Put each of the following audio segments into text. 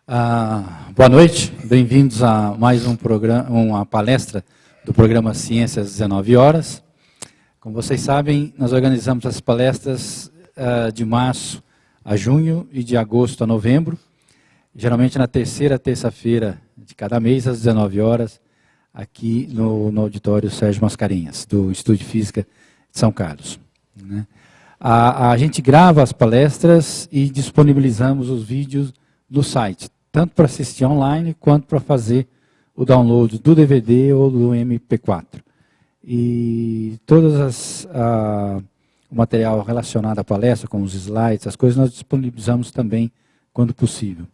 Boa noite, bem-vindos a mais um programa, uma palestra do programa Ciências às 19 horas. Como vocês sabem, nós organizamos as palestras de março a junho e de agosto a novembro, geralmente na terceira terça-feira de cada mês, às 19 horas, aqui no auditório Sérgio Mascarenhas, do Instituto de Física de São Carlos. Né? A gente grava as palestras e disponibilizamos os vídeos do site, tanto para assistir online, quanto para fazer o download do DVD ou do MP4. E todas o material relacionado à palestra, como os slides, as coisas, nós disponibilizamos também quando possível.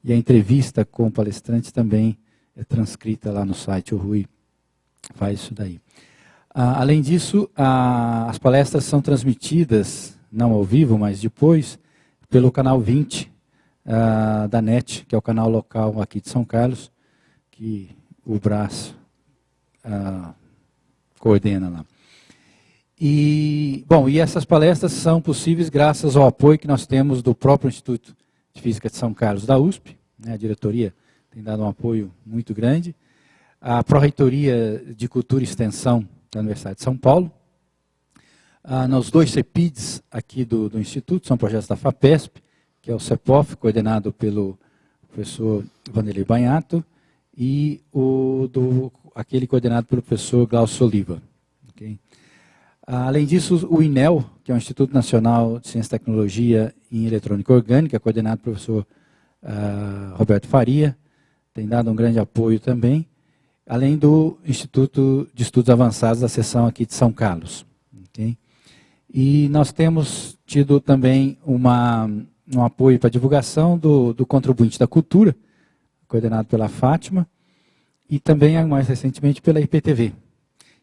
E a entrevista com o palestrante também é transcrita lá no site, o Rui faz isso daí. Além disso, as palestras são transmitidas, não ao vivo, mas depois, pelo canal 20, da NET, que é o canal local aqui de São Carlos, que o braço coordena lá. E essas palestras são possíveis graças ao apoio que nós temos do próprio Instituto de Física de São Carlos da USP, né, a diretoria tem dado um apoio muito grande, a Pró-Reitoria de Cultura e Extensão da Universidade de São Paulo, nos dois CEPIDs aqui do Instituto, são projetos da FAPESP, que é o CEPOF, coordenado pelo professor Vanderlei Banhato, e aquele coordenado pelo professor Glaucio Oliva. Okay? Além disso, o INEL, que é o Instituto Nacional de Ciência e Tecnologia em Eletrônica Orgânica, coordenado pelo professor Roberto Faria, tem dado um grande apoio também, além do Instituto de Estudos Avançados da seção aqui de São Carlos. Okay? E nós temos tido também um apoio para a divulgação do Contribuinte da Cultura, coordenado pela Fátima, e também, mais recentemente, pela IPTV.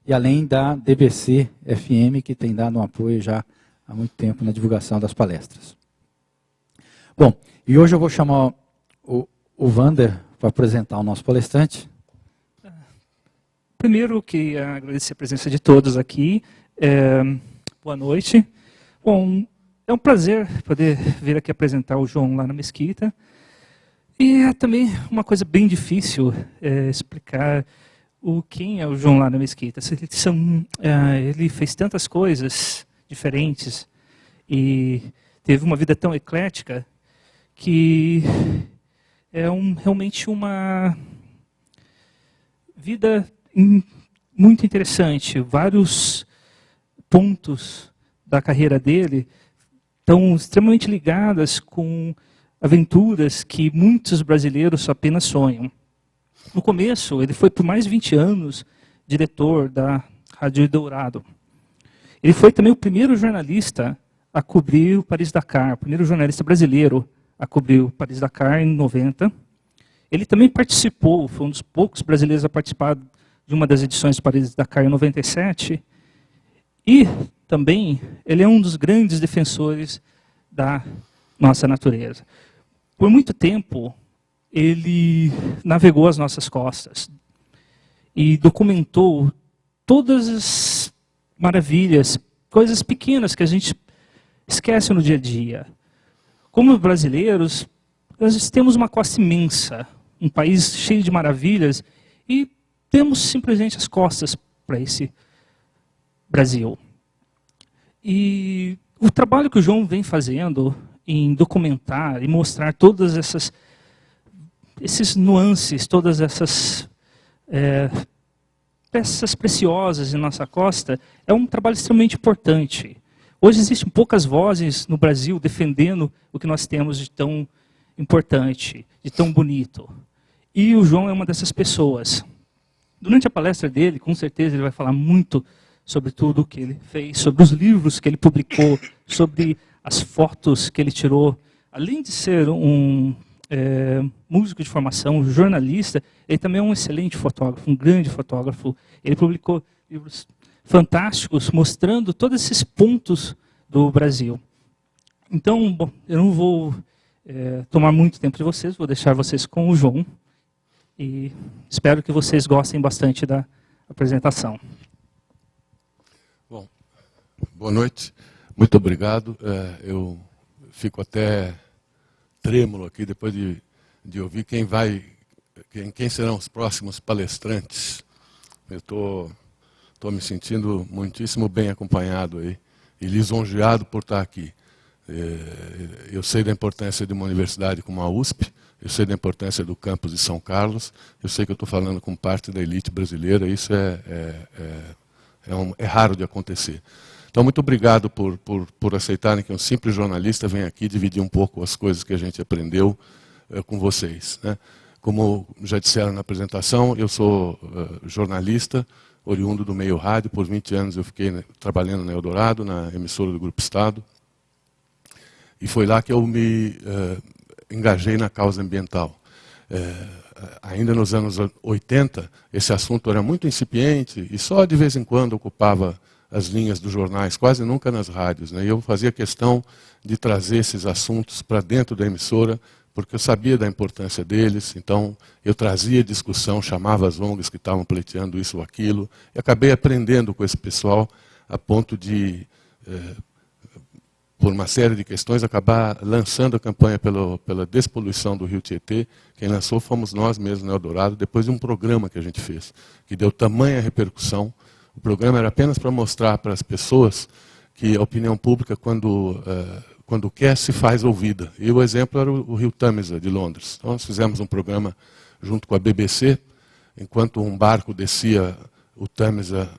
E além da DBC-FM, que tem dado um apoio já há muito tempo na divulgação das palestras. Bom, e hoje eu vou chamar o Vander para apresentar o nosso palestrante. Primeiro, queria agradecer a presença de todos aqui. Boa noite. Bom, é um prazer poder vir aqui apresentar o João lá na Mesquita. E é também uma coisa bem difícil explicar quem é o João lá na Mesquita. Ele fez tantas coisas diferentes e teve uma vida tão eclética que é realmente uma vida muito interessante. Vários pontos da carreira dele estão extremamente ligadas com aventuras que muitos brasileiros apenas sonham. No começo, ele foi por mais de 20 anos diretor da Rádio Eldorado. Ele foi também o primeiro jornalista a cobrir o Paris-Dakar, o primeiro jornalista brasileiro a cobrir o Paris-Dakar em 90. Ele também participou, foi um dos poucos brasileiros a participar de uma das edições do Paris-Dakar em 97. E também ele é um dos grandes defensores da nossa natureza. Por muito tempo, ele navegou as nossas costas e documentou todas as maravilhas, coisas pequenas que a gente esquece no dia a dia. Como brasileiros, nós temos uma costa imensa, um país cheio de maravilhas, e temos simplesmente as costas para esse Brasil. E o trabalho que o João vem fazendo em documentar e mostrar todas esses nuances, todas essas peças preciosas em nossa costa, é um trabalho extremamente importante. Hoje existem poucas vozes no Brasil defendendo o que nós temos de tão importante, de tão bonito. E o João é uma dessas pessoas. Durante a palestra dele, com certeza, ele vai falar muito sobre tudo o que ele fez, sobre os livros que ele publicou, sobre as fotos que ele tirou. Além de ser um músico de formação, jornalista, ele também é um excelente fotógrafo, um grande fotógrafo. Ele publicou livros fantásticos mostrando todos esses pontos do Brasil. Então, bom, eu não vou tomar muito tempo de vocês, vou deixar vocês com o João. E espero que vocês gostem bastante da apresentação. Bom, boa noite, muito obrigado. Eu fico até trêmulo aqui depois de de ouvir quem serão os próximos palestrantes. Eu estou me sentindo muitíssimo bem acompanhado aí e lisonjeado por estar aqui. Eu sei da importância de uma universidade como a USP, eu sei da importância do campus de São Carlos, eu sei que eu estou falando com parte da elite brasileira, isso é raro de acontecer. Então, muito obrigado por aceitarem que um simples jornalista venha aqui dividir um pouco as coisas que a gente aprendeu com vocês, né? Como já disseram na apresentação, eu sou jornalista, oriundo do meio rádio. Por 20 anos eu fiquei trabalhando na Eldorado, na emissora do Grupo Estado. E foi lá que eu me engajei na causa ambiental. Ainda nos anos 80, esse assunto era muito incipiente e só de vez em quando ocupava as linhas dos jornais, quase nunca nas rádios, né? E eu fazia questão de trazer esses assuntos para dentro da emissora, porque eu sabia da importância deles, então eu trazia discussão, chamava as ONGs que estavam pleiteando isso ou aquilo, e acabei aprendendo com esse pessoal a ponto de, por uma série de questões, acabar lançando a campanha pela despoluição do Rio Tietê. Quem lançou fomos nós mesmos na Eldorado, depois de um programa que a gente fez, que deu tamanha repercussão. O programa era apenas para mostrar para as pessoas que a opinião pública, quando quer, se faz ouvida. E o exemplo era o Rio Tâmisa, de Londres. Então, nós fizemos um programa junto com a BBC, enquanto um barco descia o Tâmisa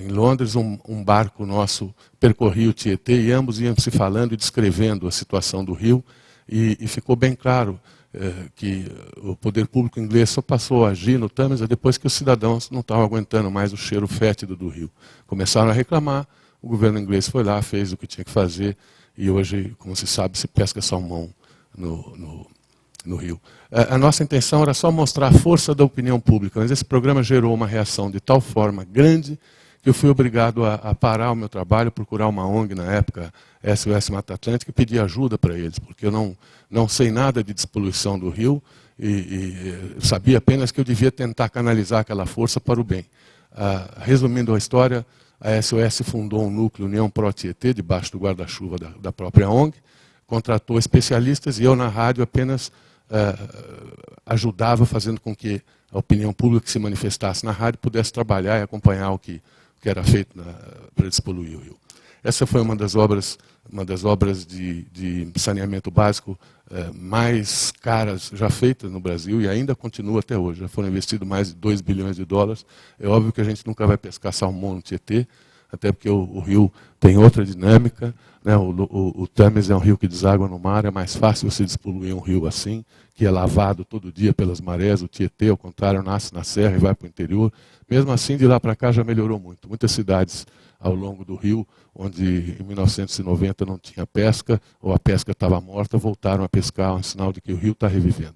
em Londres, um barco nosso percorria o Tietê, e ambos iam se falando e descrevendo a situação do rio, e ficou bem claro que o poder público inglês só passou a agir no Tâmisa depois que os cidadãos não estavam aguentando mais o cheiro fétido do rio. Começaram a reclamar, o governo inglês foi lá, fez o que tinha que fazer, e hoje, como se sabe, se pesca salmão no rio. A nossa intenção era só mostrar a força da opinião pública, mas esse programa gerou uma reação de tal forma grande que eu fui obrigado a parar o meu trabalho, procurar uma ONG na época, SOS Mata Atlântica, e pedir ajuda para eles, porque eu não sei nada de despoluição do rio e sabia apenas que eu devia tentar canalizar aquela força para o bem. Resumindo a história, a SOS fundou um núcleo União Pro Tietê, debaixo do guarda-chuva da própria ONG, contratou especialistas e eu na rádio apenas ajudava, fazendo com que a opinião pública que se manifestasse na rádio pudesse trabalhar e acompanhar o que era feito para despoluir o rio. Essa foi uma das obras de saneamento básico mais caras já feitas no Brasil e ainda continua até hoje. Já foram investidos mais de 2 bilhões de dólares. É óbvio que a gente nunca vai pescar salmão no Tietê, até porque o rio tem outra dinâmica, né? O Tâmisa é um rio que deságua no mar, é mais fácil você despoluir um rio assim, que é lavado todo dia pelas marés. O Tietê, ao contrário, nasce na serra e vai para o interior. Mesmo assim, de lá para cá já melhorou muito. Muitas cidades ao longo do rio, onde em 1990 não tinha pesca, ou a pesca estava morta, voltaram a pescar, um sinal de que o rio está revivendo.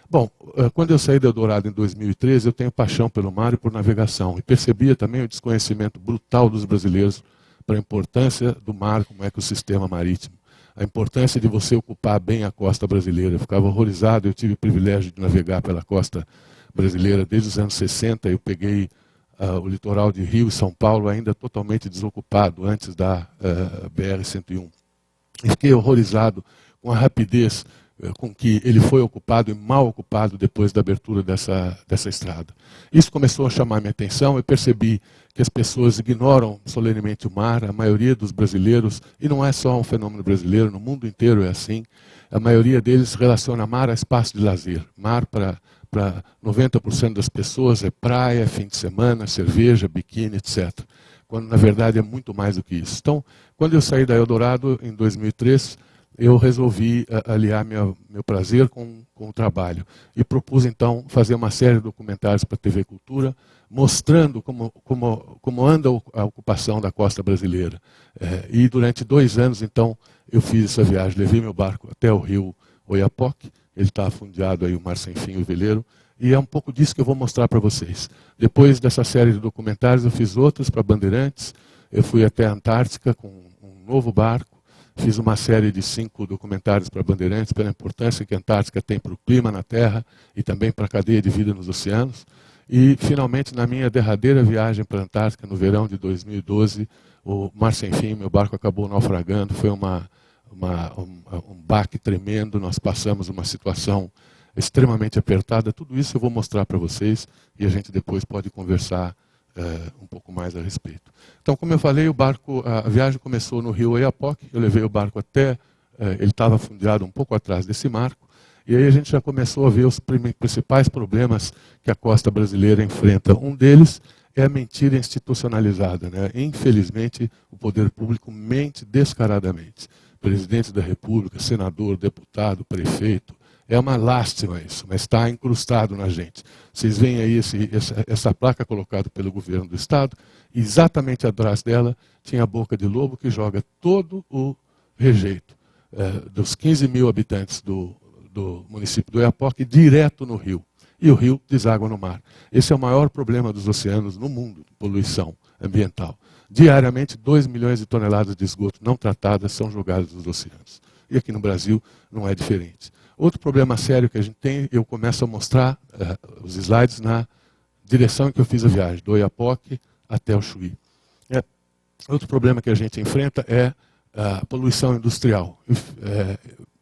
Bom, quando eu saí da Eldorado em 2013, eu tenho paixão pelo mar e por navegação, e percebia também o desconhecimento brutal dos brasileiros para a importância do mar como ecossistema marítimo, a importância de você ocupar bem a costa brasileira. Eu ficava horrorizado, eu tive o privilégio de navegar pela costa brasileira desde os anos 60, eu peguei o litoral de Rio e São Paulo ainda totalmente desocupado, antes da BR-101. E fiquei horrorizado com a rapidez com que ele foi ocupado e mal ocupado depois da abertura dessa estrada. Isso começou a chamar minha atenção. Eu percebi que as pessoas ignoram solenemente o mar. A maioria dos brasileiros, e não é só um fenômeno brasileiro, no mundo inteiro é assim, a maioria deles relaciona mar a espaço de lazer. Mar para 90% das pessoas é praia, fim de semana, cerveja, biquíni, etc. Quando na verdade é muito mais do que isso. Então, quando eu saí da Eldorado em 2003, eu resolvi aliar meu prazer com o trabalho. E propus então fazer uma série de documentários para a TV Cultura, mostrando como anda a ocupação da costa brasileira. E durante 2 anos, então, eu fiz essa viagem. Levei meu barco até o rio Oiapoque. Ele está afundeado aí, o Mar Sem Fim, o veleiro, e é um pouco disso que eu vou mostrar para vocês. Depois dessa série de documentários, eu fiz outros para Bandeirantes, eu fui até a Antártica com um novo barco, fiz uma série de 5 documentários para Bandeirantes, pela importância que a Antártica tem para o clima na Terra e também para a cadeia de vida nos oceanos. E, finalmente, na minha derradeira viagem para a Antártica, no verão de 2012, o Mar Sem Fim, meu barco acabou naufragando, foi um baque tremendo. Nós passamos uma situação extremamente apertada. Tudo isso eu vou mostrar para vocês e a gente depois pode conversar um pouco mais a respeito. Então, como eu falei, a viagem começou no rio Oiapoque, eu levei o barco até, ele estava fundeado um pouco atrás desse marco, e aí a gente já começou a ver os principais problemas que a costa brasileira enfrenta. Um deles é a mentira institucionalizada, né? Infelizmente, o poder público mente descaradamente. Presidente da República, senador, deputado, prefeito. É uma lástima isso, mas está incrustado na gente. Vocês veem aí essa placa colocada pelo governo do Estado, e exatamente atrás dela tinha a boca de lobo que joga todo o rejeito dos 15 mil habitantes do município do Oiapoque direto no rio. E o rio deságua no mar. Esse é o maior problema dos oceanos no mundo, poluição ambiental. Diariamente, 2 milhões de toneladas de esgoto não tratadas são jogadas nos oceanos. E aqui no Brasil não é diferente. Outro problema sério que a gente tem, eu começo a mostrar os slides na direção em que eu fiz a viagem, do Oiapoque até o Chuí. Outro problema que a gente enfrenta é a poluição industrial.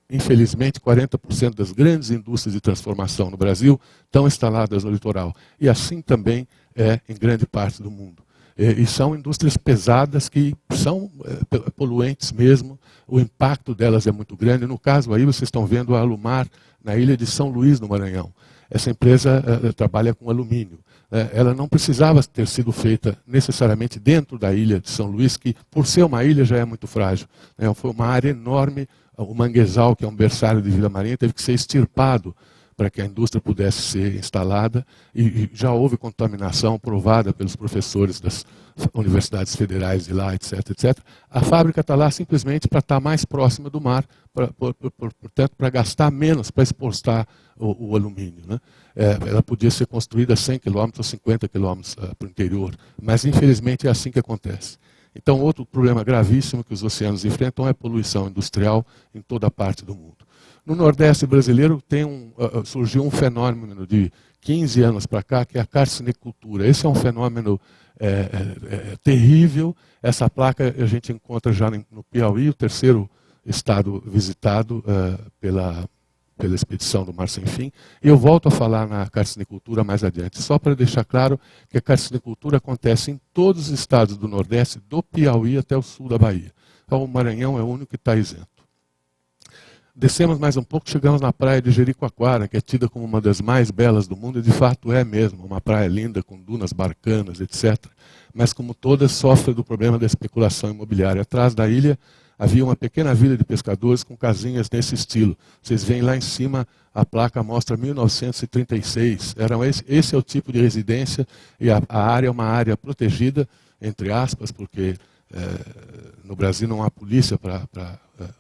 Infelizmente, 40% das grandes indústrias de transformação no Brasil estão instaladas no litoral. E assim também é em grande parte do mundo. E são indústrias pesadas que são poluentes mesmo. O impacto delas é muito grande. No caso aí, vocês estão vendo a Alumar, na ilha de São Luís, no Maranhão. Essa empresa trabalha com alumínio. Ela não precisava ter sido feita necessariamente dentro da ilha de São Luís, que por ser uma ilha já é muito frágil. Foi uma área enorme. O manguezal, que é um berçário de vida marinha, teve que ser extirpado para que a indústria pudesse ser instalada, e já houve contaminação provada pelos professores das universidades federais de lá, etc, etc. A fábrica está lá simplesmente para estar mais próxima do mar, portanto, para gastar menos para exportar o alumínio, né? Ela podia ser construída a 100 km ou 50 km para o interior, mas infelizmente é assim que acontece. Então, outro problema gravíssimo que os oceanos enfrentam é a poluição industrial em toda parte do mundo. No Nordeste brasileiro surgiu um fenômeno de 15 anos para cá, que é a carcinicultura. Esse é um fenômeno terrível. Essa placa a gente encontra já no Piauí, o terceiro estado visitado pela expedição do Mar Sem Fim. E eu volto a falar na carcinicultura mais adiante, só para deixar claro que a carcinicultura acontece em todos os estados do Nordeste, do Piauí até o sul da Bahia. Então o Maranhão é o único que está isento. Descemos mais um pouco, chegamos na praia de Jericoacoara, que é tida como uma das mais belas do mundo, e de fato é mesmo, uma praia linda, com dunas barcanas, etc. Mas como todas, sofre do problema da especulação imobiliária. Atrás da ilha havia uma pequena vila de pescadores com casinhas nesse estilo. Vocês veem lá em cima, a placa mostra 1936. Esse é o tipo de residência, e a área é uma área protegida, entre aspas, porque no Brasil não há polícia para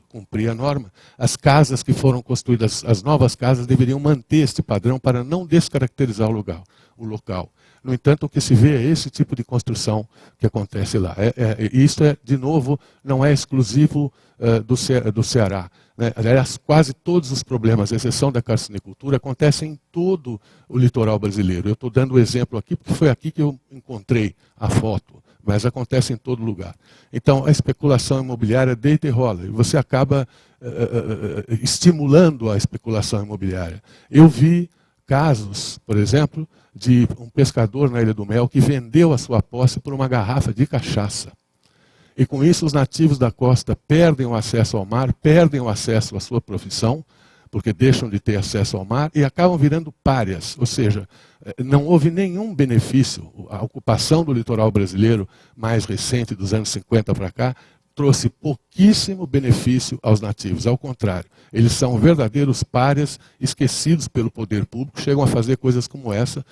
cumprir a norma. As casas que foram construídas, as novas casas, deveriam manter este padrão para não descaracterizar o local. No entanto, o que se vê é esse tipo de construção que acontece lá. Isso, de novo, não é exclusivo do Ceará, né? Aliás, quase todos os problemas, à exceção da carcinicultura, acontecem em todo o litoral brasileiro. Eu estou dando o exemplo aqui, porque foi aqui que eu encontrei a foto, mas acontece em todo lugar. Então, a especulação imobiliária deita e rola, e você acaba estimulando a especulação imobiliária. Eu vi casos, por exemplo, de um pescador na Ilha do Mel que vendeu a sua posse por uma garrafa de cachaça. E com isso os nativos da costa perdem o acesso ao mar, perdem o acesso à sua profissão, porque deixam de ter acesso ao mar e acabam virando párias. Ou seja, não houve nenhum benefício. A ocupação do litoral brasileiro mais recente, dos anos 50 para cá, trouxe pouquíssimo benefício aos nativos. Ao contrário, eles são verdadeiros párias, esquecidos pelo poder público, chegam a fazer coisas como essa,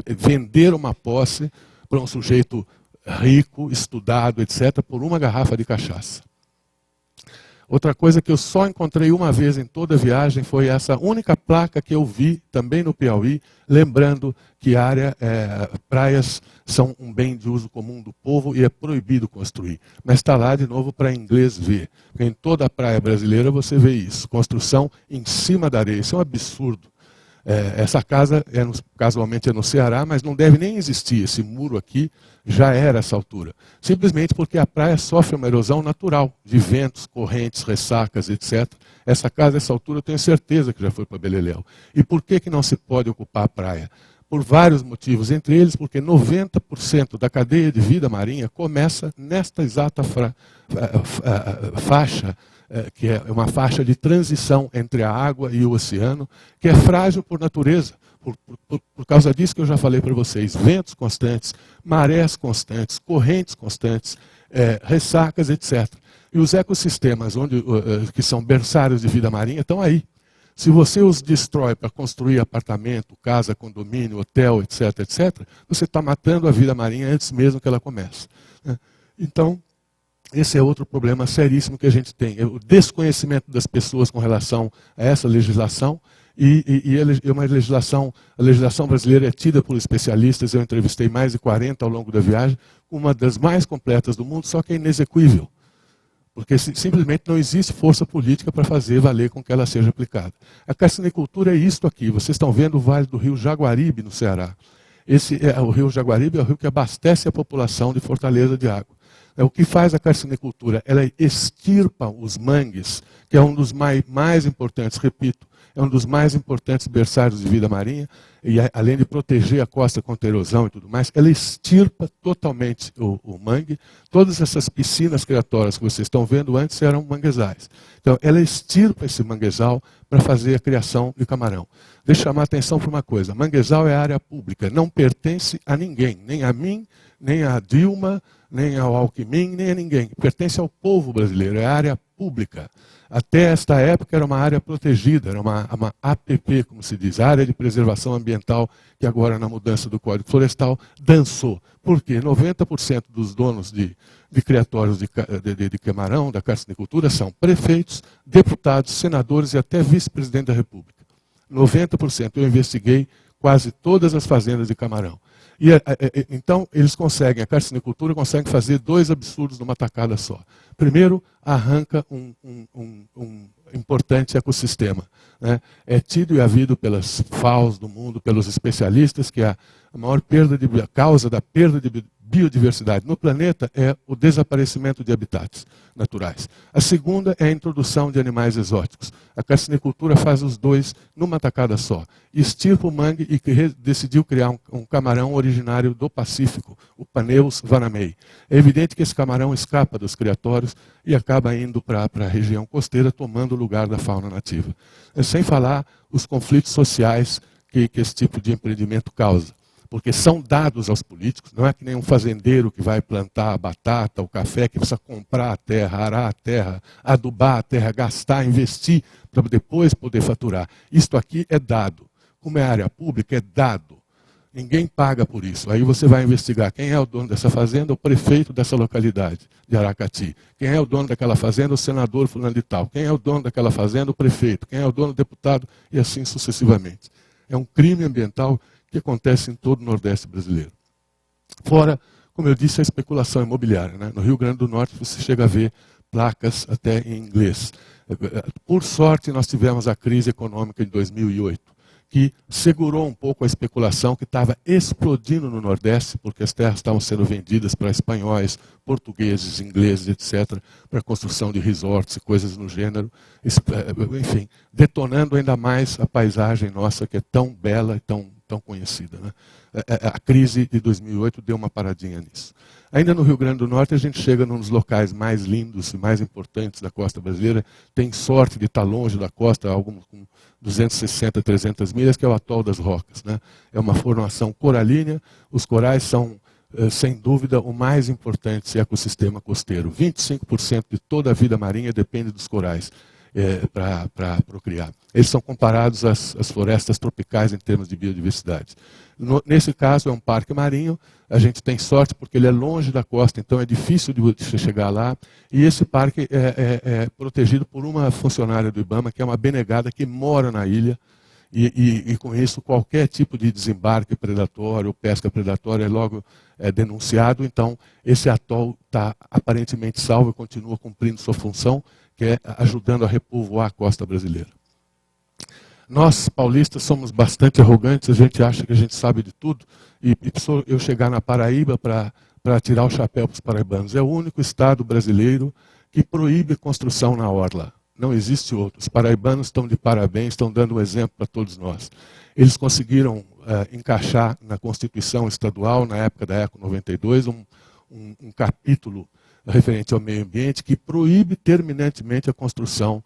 vender uma posse para um sujeito rico, estudado, etc., por uma garrafa de cachaça. Outra coisa que eu só encontrei uma vez em toda a viagem foi essa única placa que eu vi, também no Piauí, lembrando que praias são um bem de uso comum do povo e é proibido construir. Mas está lá de novo para inglês ver. Porque em toda a praia brasileira você vê isso, construção em cima da areia. Isso é um absurdo. Essa casa, casualmente, é no Ceará, mas não deve nem existir. Esse muro aqui já era essa altura. Simplesmente porque a praia sofre uma erosão natural, de ventos, correntes, ressacas, etc. Essa casa, essa altura, eu tenho certeza que já foi para Beleléu. E por que não se pode ocupar a praia? Por vários motivos, entre eles porque 90% da cadeia de vida marinha começa nesta exata faixa, que é uma faixa de transição entre a água e o oceano, que é frágil por natureza. Por causa disso que eu já falei para vocês, ventos constantes, marés constantes, correntes constantes, ressacas, etc. E os ecossistemas que são berçários de vida marinha estão aí. Se você os destrói para construir apartamento, casa, condomínio, hotel, etc., etc., você está matando a vida marinha antes mesmo que ela comece. Então, esse é outro problema seríssimo que a gente tem. O desconhecimento das pessoas com relação a essa legislação. A legislação brasileira é tida por especialistas, eu entrevistei mais de 40 ao longo da viagem, uma das mais completas do mundo, só que é inexequível. Porque simplesmente não existe força política para fazer valer com que ela seja aplicada. A carcinicultura é isto aqui. Vocês estão vendo o vale do rio Jaguaribe, no Ceará. O rio Jaguaribe é o rio que abastece a população de Fortaleza de água. O que faz a carcinicultura? Ela extirpa os mangues, que é um dos mais importantes, repito, é um dos mais importantes berçários de vida marinha, e além de proteger a costa contra erosão e tudo mais, ela extirpa totalmente o mangue. Todas essas piscinas criatórias que vocês estão vendo antes eram manguezais. Então, ela extirpa esse manguezal para fazer a criação de camarão. Deixa eu chamar a atenção para uma coisa, manguezal é área pública, não pertence a ninguém, nem a mim, nem a Dilma, nem ao Alckmin, nem a ninguém. Pertence ao povo brasileiro, é área pública. Até esta época era uma área protegida, era uma APP, como se diz, Área de Preservação Ambiental, que agora na mudança do Código Florestal dançou. Por quê? 90% dos donos de criatórios de camarão, da carcinicultura, são prefeitos, deputados, senadores e até vice-presidente da República. 90%. Eu investiguei quase todas as fazendas de camarão. Então, eles conseguem, a carcinicultura consegue fazer dois absurdos numa tacada só. Primeiro, arranca um importante ecossistema. Né? É tido e havido pelas FAOs do mundo, pelos especialistas, que a causa da perda de biodiversidade no planeta é o desaparecimento de habitats naturais. A segunda é a introdução de animais exóticos. A carcinicultura faz os dois numa tacada só. Extirpa o mangue e decidiu criar um camarão originário do Pacífico, o Paneus vanamei. É evidente que esse camarão escapa dos criatórios e acaba indo para a região costeira, tomando o lugar da fauna nativa. Sem falar os conflitos sociais que esse tipo de empreendimento causa. Porque são dados aos políticos, não é que nem um fazendeiro que vai plantar a batata, o café, que precisa comprar a terra, arar a terra, adubar a terra, gastar, investir, para depois poder faturar. Isto aqui é dado. Como é área pública, é dado. Ninguém paga por isso. Aí você vai investigar quem é o dono dessa fazenda, o prefeito dessa localidade de Aracati. Quem é o dono daquela fazenda, o senador fulano de tal. Quem é o dono daquela fazenda, o prefeito. Quem é o dono do deputado, e assim sucessivamente. É um crime ambiental que acontece em todo o Nordeste brasileiro. Fora, como eu disse, a especulação imobiliária. Né? No Rio Grande do Norte você chega a ver placas até em inglês. Por sorte, nós tivemos a crise econômica de 2008, que segurou um pouco a especulação que estava explodindo no Nordeste, porque as terras estavam sendo vendidas para espanhóis, portugueses, ingleses, etc., para a construção de resorts e coisas no gênero, enfim, detonando ainda mais a paisagem nossa, que é tão bela e tão conhecida. Né? A crise de 2008 deu uma paradinha nisso. Ainda no Rio Grande do Norte, a gente chega num dos locais mais lindos e mais importantes da costa brasileira, tem sorte de estar longe da costa, algo com 260, 300 milhas, que é o Atol das Rocas. Né? É uma formação coralínea, os corais são, sem dúvida, o mais importante ecossistema costeiro. 25% de toda a vida marinha depende dos corais. Para procriar. Eles são comparados às florestas tropicais em termos de biodiversidade. Nesse caso, é um parque marinho, a gente tem sorte porque ele é longe da costa, então é difícil de chegar lá, e esse parque é protegido por uma funcionária do IBAMA, que é uma benegada que mora na ilha, e com isso qualquer tipo de desembarque predatório ou pesca predatória é logo denunciado, então esse atol está aparentemente salvo e continua cumprindo sua função, que é ajudando a repovoar a costa brasileira. Nós, paulistas, somos bastante arrogantes, a gente acha que a gente sabe de tudo, e eu chegar na Paraíba para tirar o chapéu para os paraibanos. É o único estado brasileiro que proíbe construção na orla. Não existe outro. Os paraibanos estão de parabéns, estão dando um exemplo para todos nós. Eles conseguiram encaixar na Constituição Estadual, na época da ECO 92, um capítulo referente ao meio ambiente que proíbe terminantemente a construção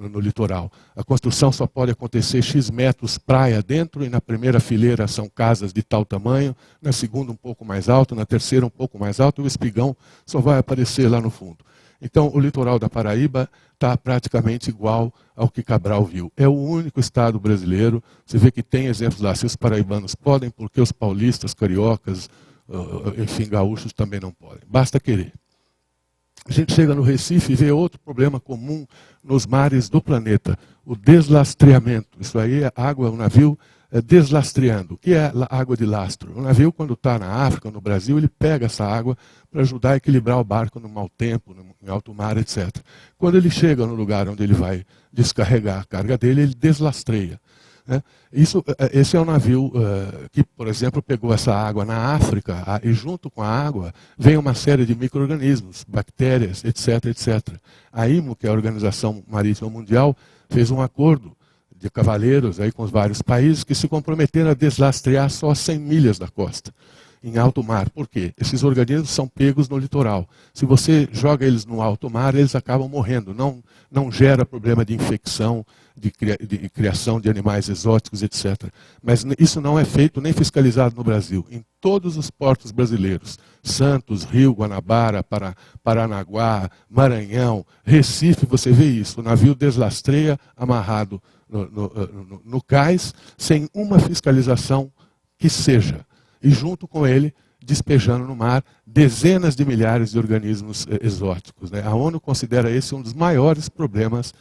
no litoral. A construção só pode acontecer X metros praia dentro, e na primeira fileira são casas de tal tamanho, na segunda um pouco mais alto, na terceira um pouco mais alto, e o espigão só vai aparecer lá no fundo. Então, o litoral da Paraíba está praticamente igual ao que Cabral viu. É o único estado brasileiro, você vê que tem exemplos lá, se os paraibanos podem, porque os paulistas, cariocas, enfim, gaúchos também não podem. Basta querer. A gente chega no Recife e vê outro problema comum nos mares do planeta, o deslastreamento. Isso aí é água, o navio deslastreando. O que é água de lastro? O navio, quando está na África, no Brasil, ele pega essa água para ajudar a equilibrar o barco no mau tempo, em alto mar, etc. Quando ele chega no lugar onde ele vai descarregar a carga dele, ele deslastreia. Esse é um navio que, por exemplo, pegou essa água na África e junto com a água vem uma série de micro-organismos, bactérias, etc, etc. A IMO, que é a Organização Marítima Mundial, fez um acordo de cavaleiros aí com os vários países que se comprometeram a deslastrear só 100 milhas da costa, em alto mar. Por quê? Esses organismos são pegos no litoral. Se você joga eles no alto mar, eles acabam morrendo. Não gera problema de infecção, de criação de animais exóticos, etc. Mas isso não é feito nem fiscalizado no Brasil. Em todos os portos brasileiros, Santos, Rio, Guanabara, Paranaguá, Maranhão, Recife, você vê isso. O navio deslastreia, amarrado no cais, sem uma fiscalização que seja. E junto com ele, despejando no mar dezenas de milhares de organismos exóticos. A ONU considera esse um dos maiores problemas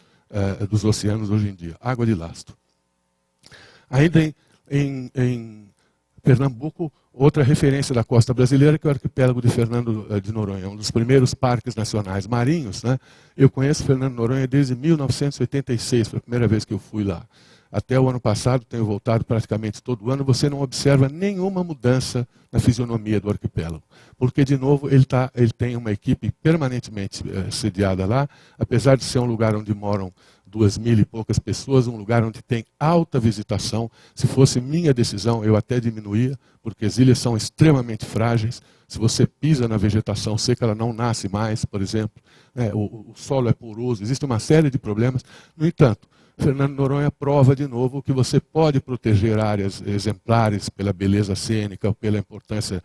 dos oceanos hoje em dia, água de lastro. Ainda em Pernambuco, outra referência da costa brasileira, que é o arquipélago de Fernando de Noronha, um dos primeiros parques nacionais marinhos. Eu conheço Fernando de Noronha desde 1986, foi a primeira vez que eu fui lá. Até o ano passado, tenho voltado praticamente todo ano, você não observa nenhuma mudança na fisionomia do arquipélago. Porque, de novo, ele tem uma equipe permanentemente sediada lá, apesar de ser um lugar onde moram 2.000 e poucas pessoas, um lugar onde tem alta visitação. Se fosse minha decisão, eu até diminuía, porque as ilhas são extremamente frágeis. Se você pisa na vegetação seca, ela não nasce mais, por exemplo. O solo é poroso, existe uma série de problemas. No entanto, Fernando de Noronha prova de novo que você pode proteger áreas exemplares pela beleza cênica, pela importância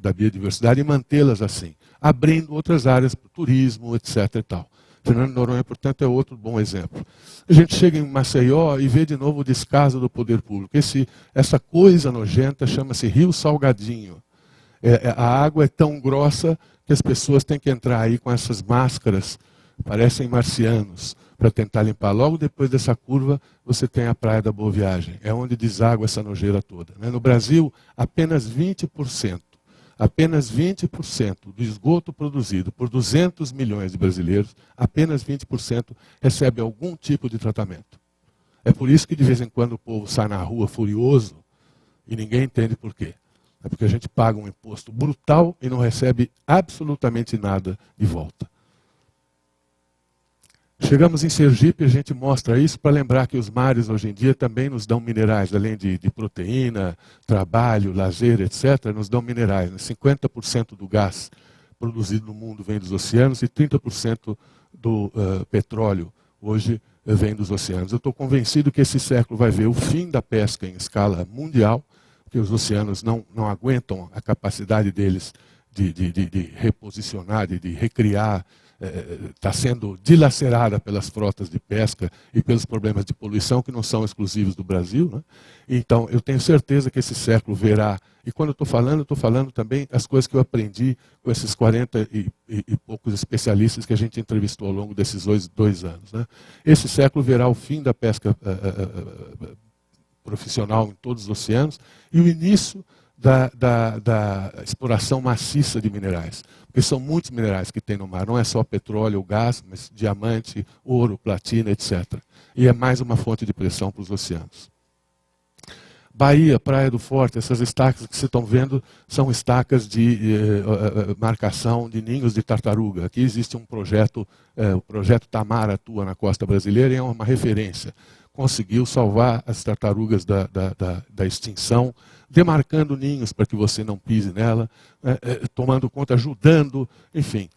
da biodiversidade e mantê-las assim, abrindo outras áreas para o turismo, etc. e tal. Fernando de Noronha, portanto, é outro bom exemplo. A gente chega em Maceió e vê de novo o descaso do poder público. Essa coisa nojenta chama-se Rio Salgadinho. A água é tão grossa que as pessoas têm que entrar aí com essas máscaras, parecem marcianos, para tentar limpar. Logo depois dessa curva, você tem a Praia da Boa Viagem. É onde deságua essa nojeira toda. No Brasil, apenas 20% do esgoto produzido por 200 milhões de brasileiros, apenas 20% recebe algum tipo de tratamento. É por isso que de vez em quando o povo sai na rua furioso e ninguém entende por quê. É porque a gente paga um imposto brutal e não recebe absolutamente nada de volta. Chegamos em Sergipe, a gente mostra isso para lembrar que os mares hoje em dia também nos dão minerais, além de proteína, trabalho, lazer, etc., nos dão minerais. 50% do gás produzido no mundo vem dos oceanos e 30% do petróleo hoje vem dos oceanos. Eu estou convencido que esse século vai ver o fim da pesca em escala mundial, porque os oceanos não aguentam a capacidade deles de reposicionar, de recriar. Está sendo dilacerada pelas frotas de pesca e pelos problemas de poluição que não são exclusivos do Brasil. Então, eu tenho certeza que esse século verá, e quando eu estou falando também as coisas que eu aprendi com esses 40 e poucos especialistas que a gente entrevistou ao longo desses dois anos. Esse século verá o fim da pesca profissional em todos os oceanos e o início da exploração maciça de minerais. Porque são muitos minerais que tem no mar, não é só petróleo ou gás, mas diamante, ouro, platina, etc. E é mais uma fonte de pressão para os oceanos. Bahia, Praia do Forte, essas estacas que vocês estão vendo são estacas de marcação de ninhos de tartaruga. Aqui existe um projeto, o projeto Tamar atua na costa brasileira e é uma referência. Conseguiu salvar as tartarugas da extinção, demarcando ninhos para que você não pise nela, tomando conta, ajudando, enfim,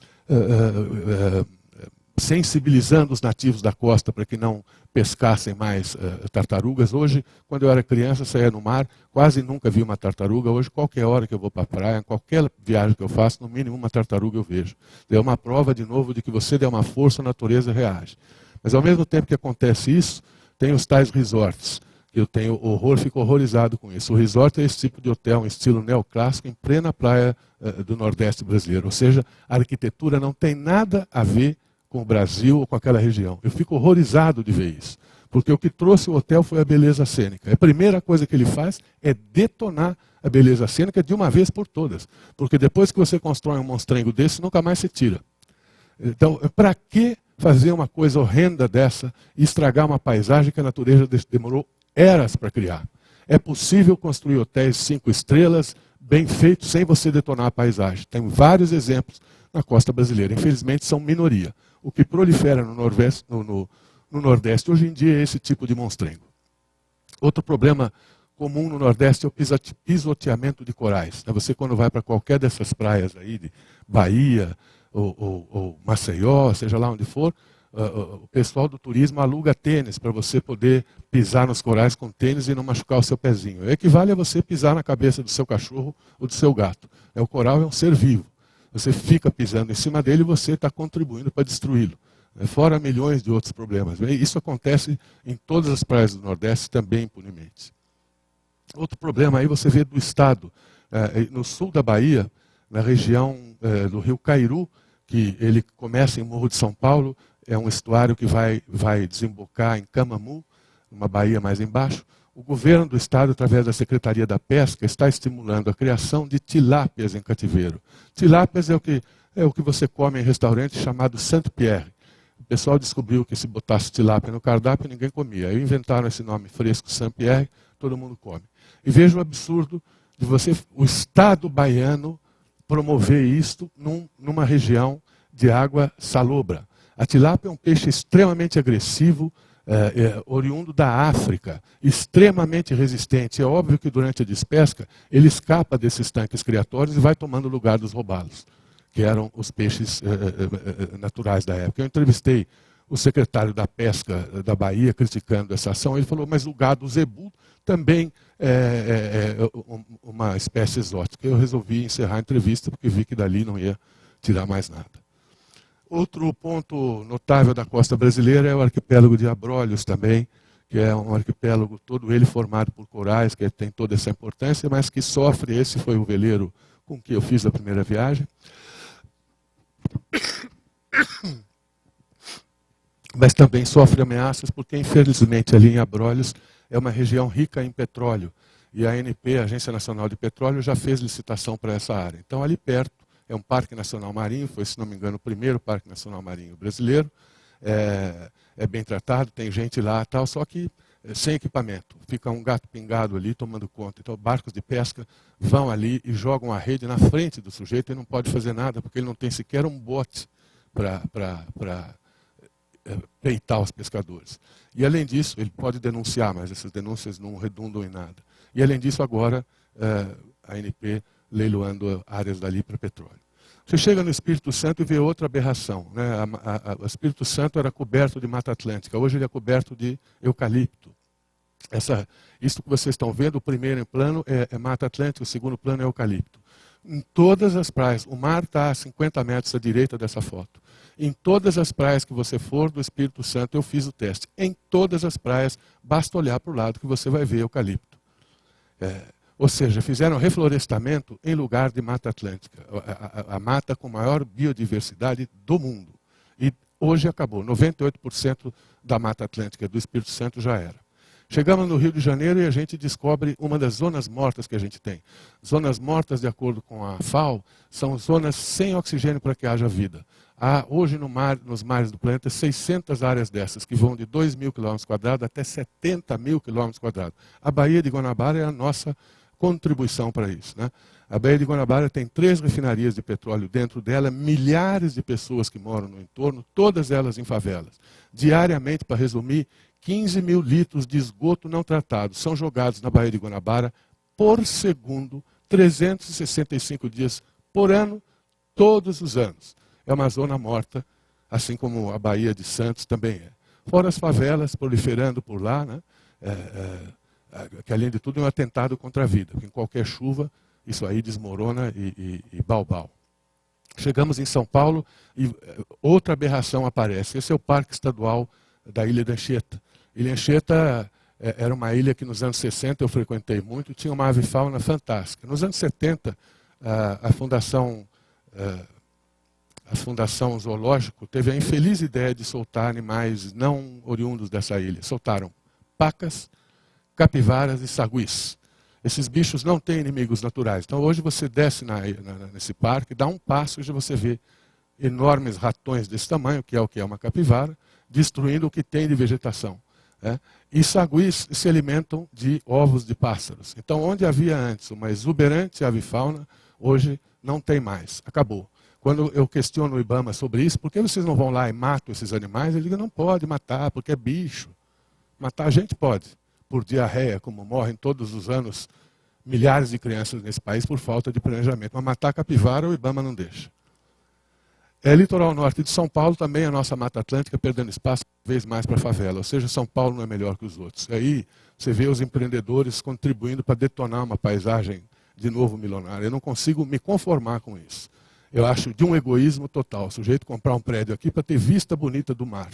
sensibilizando os nativos da costa para que não pescassem mais tartarugas. Hoje, quando eu era criança, saía no mar, quase nunca vi uma tartaruga. Hoje, qualquer hora que eu vou para a praia, qualquer viagem que eu faço, no mínimo uma tartaruga eu vejo. É uma prova, de novo, de que você der uma força, a natureza reage. Mas, ao mesmo tempo que acontece isso, tem os tais resorts, que eu tenho fico horrorizado com isso. O resort é esse tipo de hotel, um estilo neoclássico, em plena praia do Nordeste brasileiro. Ou seja, a arquitetura não tem nada a ver com o Brasil ou com aquela região. Eu fico horrorizado de ver isso. Porque o que trouxe o hotel foi a beleza cênica. A primeira coisa que ele faz é detonar a beleza cênica de uma vez por todas. Porque depois que você constrói um monstrengo desse, nunca mais se tira. Então, para que fazer uma coisa horrenda dessa e estragar uma paisagem que a natureza demorou eras para criar? É possível construir hotéis 5 estrelas, bem feitos, sem você detonar a paisagem. Tem vários exemplos na costa brasileira. Infelizmente, são minoria. O que prolifera no Nordeste hoje em dia é esse tipo de monstrengo. Outro problema comum no Nordeste é o pisoteamento de corais. Você, quando vai para qualquer dessas praias aí, de Bahia ou Maceió, seja lá onde for, o pessoal do turismo aluga tênis para você poder pisar nos corais com tênis e não machucar o seu pezinho. Equivale a você pisar na cabeça do seu cachorro ou do seu gato. O coral é um ser vivo. Você fica pisando em cima dele e você está contribuindo para destruí-lo. Fora milhões de outros problemas. Isso acontece em todas as praias do Nordeste, também impunemente. Outro problema aí você vê do estado. No sul da Bahia, na região do rio Cairu, que ele começa em Morro de São Paulo, é um estuário que vai desembocar em Camamu, uma baía mais embaixo. O governo do estado, através da Secretaria da Pesca, está estimulando a criação de tilápias em cativeiro. Tilápias é o que você come em restaurante chamado Saint-Pierre. O pessoal descobriu que se botasse tilápia no cardápio, ninguém comia. Aí inventaram esse nome fresco, Saint-Pierre, todo mundo come. E veja o absurdo de o estado baiano promover isto numa região de água salobra. A tilápia é um peixe extremamente agressivo, oriundo da África, extremamente resistente. É óbvio que durante a despesca ele escapa desses tanques criatórios e vai tomando o lugar dos robalos, que eram os peixes naturais da época. Eu entrevistei o secretário da Pesca da Bahia criticando essa ação. Ele falou, mas o gado zebu também é uma espécie exótica. Eu resolvi encerrar a entrevista porque vi que dali não ia tirar mais nada. Outro ponto notável da costa brasileira é o arquipélago de Abrolhos também, que é um arquipélago todo ele formado por corais, que tem toda essa importância, mas que sofre, esse foi o veleiro com que eu fiz a primeira viagem. Mas também sofre ameaças porque, infelizmente, ali em Abrolhos é uma região rica em petróleo. E a ANP, a Agência Nacional de Petróleo, já fez licitação para essa área. Então, ali perto, é um parque nacional marinho, foi, se não me engano, o primeiro parque nacional marinho brasileiro. É bem tratado, tem gente lá, tal, só que sem equipamento. Fica um gato pingado ali tomando conta. Então, barcos de pesca vão ali e jogam a rede na frente do sujeito e não pode fazer nada, porque ele não tem sequer um bote para peitar os pescadores. E, além disso, ele pode denunciar, mas essas denúncias não redundam em nada. E, além disso, agora, a ANP leiloando áreas dali para petróleo. Você chega no Espírito Santo e vê outra aberração. Né? O Espírito Santo era coberto de Mata Atlântica, hoje ele é coberto de eucalipto. Isso que vocês estão vendo, o primeiro plano é Mata Atlântica, o segundo plano é eucalipto. Em todas as praias, o mar está a 50 metros à direita dessa foto. Em todas as praias que você for do Espírito Santo, eu fiz o teste. Em todas as praias, basta olhar para o lado que você vai ver eucalipto. Ou seja, fizeram reflorestamento em lugar de Mata Atlântica. A mata com maior biodiversidade do mundo. E hoje acabou. 98% da Mata Atlântica do Espírito Santo já era. Chegamos no Rio de Janeiro e a gente descobre uma das zonas mortas que a gente tem. Zonas mortas, de acordo com a FAO, são zonas sem oxigênio para que haja vida. Há hoje nos mares do planeta 600 áreas dessas, que vão de 2.000 km² até 70.000 km². A Baía de Guanabara é a nossa contribuição para isso, né? A Baía de Guanabara tem 3 refinarias de petróleo dentro dela, milhares de pessoas que moram no entorno, todas elas em favelas. Diariamente, para resumir, 15 mil litros de esgoto não tratado são jogados na Baía de Guanabara por segundo, 365 dias por ano, todos os anos. É uma zona morta, assim como a Baía de Santos também é. Fora as favelas proliferando por lá, né? Que além de tudo é um atentado contra a vida, porque em qualquer chuva isso aí desmorona e bau. Chegamos em São Paulo e outra aberração aparece. Esse é o Parque Estadual da Ilha de Anchieta. Ilha Anchieta era uma ilha que nos anos 60 eu frequentei muito, tinha uma avifauna fantástica. Nos anos 70, a Fundação Zoológico teve a infeliz ideia de soltar animais não oriundos dessa ilha. Soltaram pacas, capivaras e saguis. Esses bichos não têm inimigos naturais. Então hoje você desce nesse parque, dá um passo e já você vê enormes ratões desse tamanho, que é uma capivara, destruindo o que tem de vegetação. E saguis se alimentam de ovos de pássaros. Então onde havia antes uma exuberante avifauna, hoje não tem mais. Acabou. Quando eu questiono o IBAMA sobre isso, por que vocês não vão lá e matam esses animais? Ele diz, não pode matar, porque é bicho. Matar a gente pode. Por diarreia, como morrem todos os anos milhares de crianças nesse país por falta de planejamento. Mas matar capivara, o IBAMA não deixa. Litoral norte de São Paulo, também a nossa Mata Atlântica perdendo espaço cada vez mais para a favela. Ou seja, São Paulo não é melhor que os outros. Aí você vê os empreendedores contribuindo para detonar uma paisagem de novo milionária. Eu não consigo me conformar com isso. Eu acho de um egoísmo total. O sujeito comprar um prédio aqui para ter vista bonita do mar.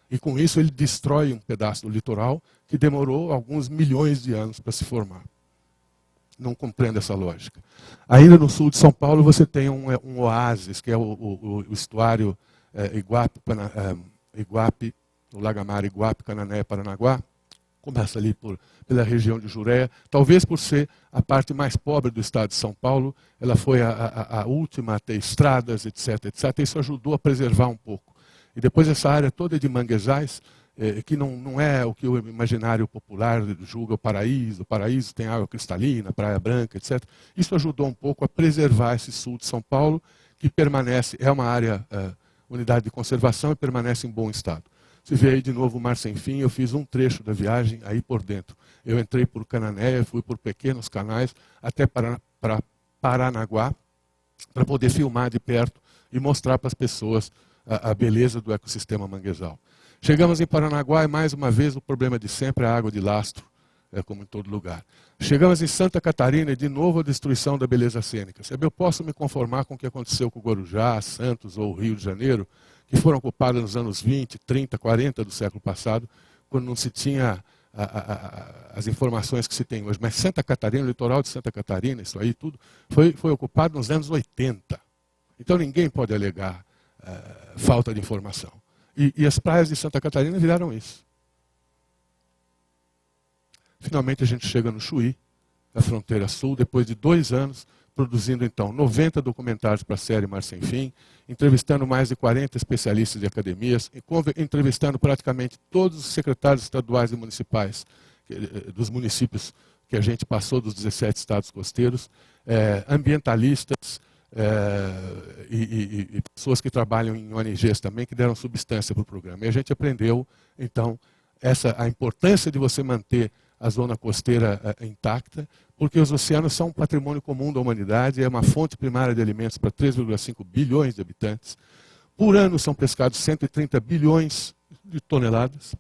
E com isso ele destrói um pedaço do litoral que demorou alguns milhões de anos para se formar. Não compreendo essa lógica. Ainda no sul de São Paulo você tem um oásis, que é o estuário Iguape, o Lagamar, Iguape, Canané, Paranaguá. Começa ali pela região de Jureia. Talvez por ser a parte mais pobre do estado de São Paulo, ela foi a última a ter estradas, etc, etc. Isso ajudou a preservar um pouco. E depois essa área toda de manguezais, que não é o que o imaginário popular julga o paraíso. O paraíso tem água cristalina, praia branca, etc. Isso ajudou um pouco a preservar esse sul de São Paulo, que permanece, é uma área, unidade de conservação e permanece em bom estado. Você vê aí de novo o Mar Sem Fim, eu fiz um trecho da viagem aí por dentro. Eu entrei por Canané, fui por pequenos canais até para Paranaguá, para poder filmar de perto e mostrar para as pessoas a beleza do ecossistema manguezal. Chegamos em Paranaguá e mais uma vez o problema de sempre é a água de lastro, como em todo lugar. Chegamos em Santa Catarina e de novo a destruição da beleza cênica. Eu posso me conformar com o que aconteceu com Guarujá, Santos ou Rio de Janeiro, que foram ocupadas nos anos 20, 30, 40 do século passado, quando não se tinha as informações que se tem hoje. Mas Santa Catarina, o litoral de Santa Catarina, isso aí tudo, foi ocupado nos anos 80. Então ninguém pode alegar falta de informação. E as praias de Santa Catarina viraram isso. Finalmente a gente chega no Chuí, na fronteira sul, depois de 2 anos, produzindo então 90 documentários para a série Mar Sem Fim, entrevistando mais de 40 especialistas de academias, entrevistando praticamente todos os secretários estaduais e municipais dos municípios que a gente passou dos 17 estados costeiros, ambientalistas e pessoas que trabalham em ONGs também, que deram substância para o programa. E a gente aprendeu, então, a importância de você manter a zona costeira intacta, porque os oceanos são um patrimônio comum da humanidade, é uma fonte primária de alimentos para 3,5 bilhões de habitantes. Por ano são pescados 130 bilhões de toneladas,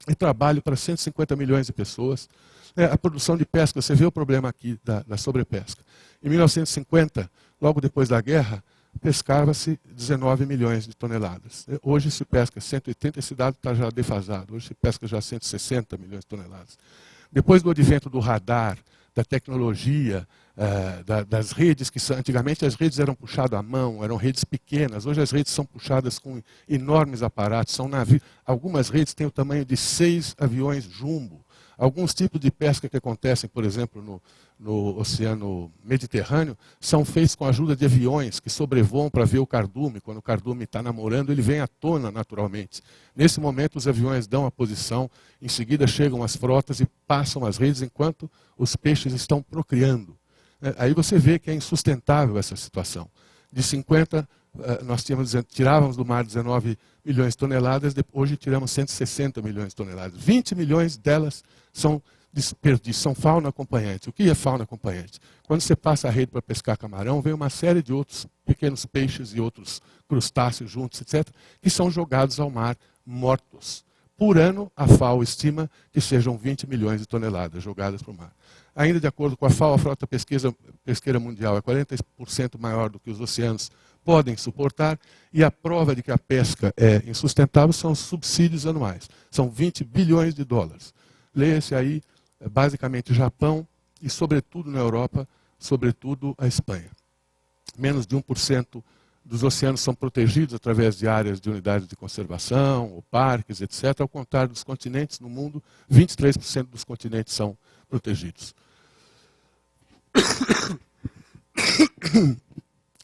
e trabalho para 150 milhões de pessoas. A produção de pesca, você vê o problema aqui da sobrepesca. Em 1950, logo depois da guerra, pescava-se 19 milhões de toneladas. Hoje se pesca 180, esse dado está já defasado. Hoje se pesca já 160 milhões de toneladas. Depois do advento do radar, da tecnologia, das redes, antigamente as redes eram puxadas à mão, eram redes pequenas. Hoje as redes são puxadas com enormes aparatos, são navios. Algumas redes têm o tamanho de 6 aviões jumbo. Alguns tipos de pesca que acontecem, por exemplo, no Oceano Mediterrâneo, são feitos com a ajuda de aviões que sobrevoam para ver o cardume. Quando o cardume está namorando, ele vem à tona naturalmente. Nesse momento, os aviões dão a posição, em seguida chegam as frotas e passam as redes enquanto os peixes estão procriando. Aí você vê que é insustentável essa situação. De 50, nós tirávamos do mar 19 milhões de toneladas, hoje tiramos 160 milhões de toneladas. 20 milhões delas são desperdício, são fauna acompanhante. O que é fauna acompanhante? Quando você passa a rede para pescar camarão, vem uma série de outros pequenos peixes e outros crustáceos juntos, etc., que são jogados ao mar mortos. Por ano, a FAO estima que sejam 20 milhões de toneladas jogadas para o mar. Ainda de acordo com a FAO, a frota pesqueira mundial é 40% maior do que os oceanos podem suportar, e a prova de que a pesca é insustentável são os subsídios anuais. São 20 bilhões de dólares. Leia-se aí, basicamente, Japão e, sobretudo, na Europa, sobretudo a Espanha. Menos de 1% dos oceanos são protegidos através de áreas de unidades de conservação, ou parques, etc. Ao contrário dos continentes, no mundo, 23% dos continentes são protegidos.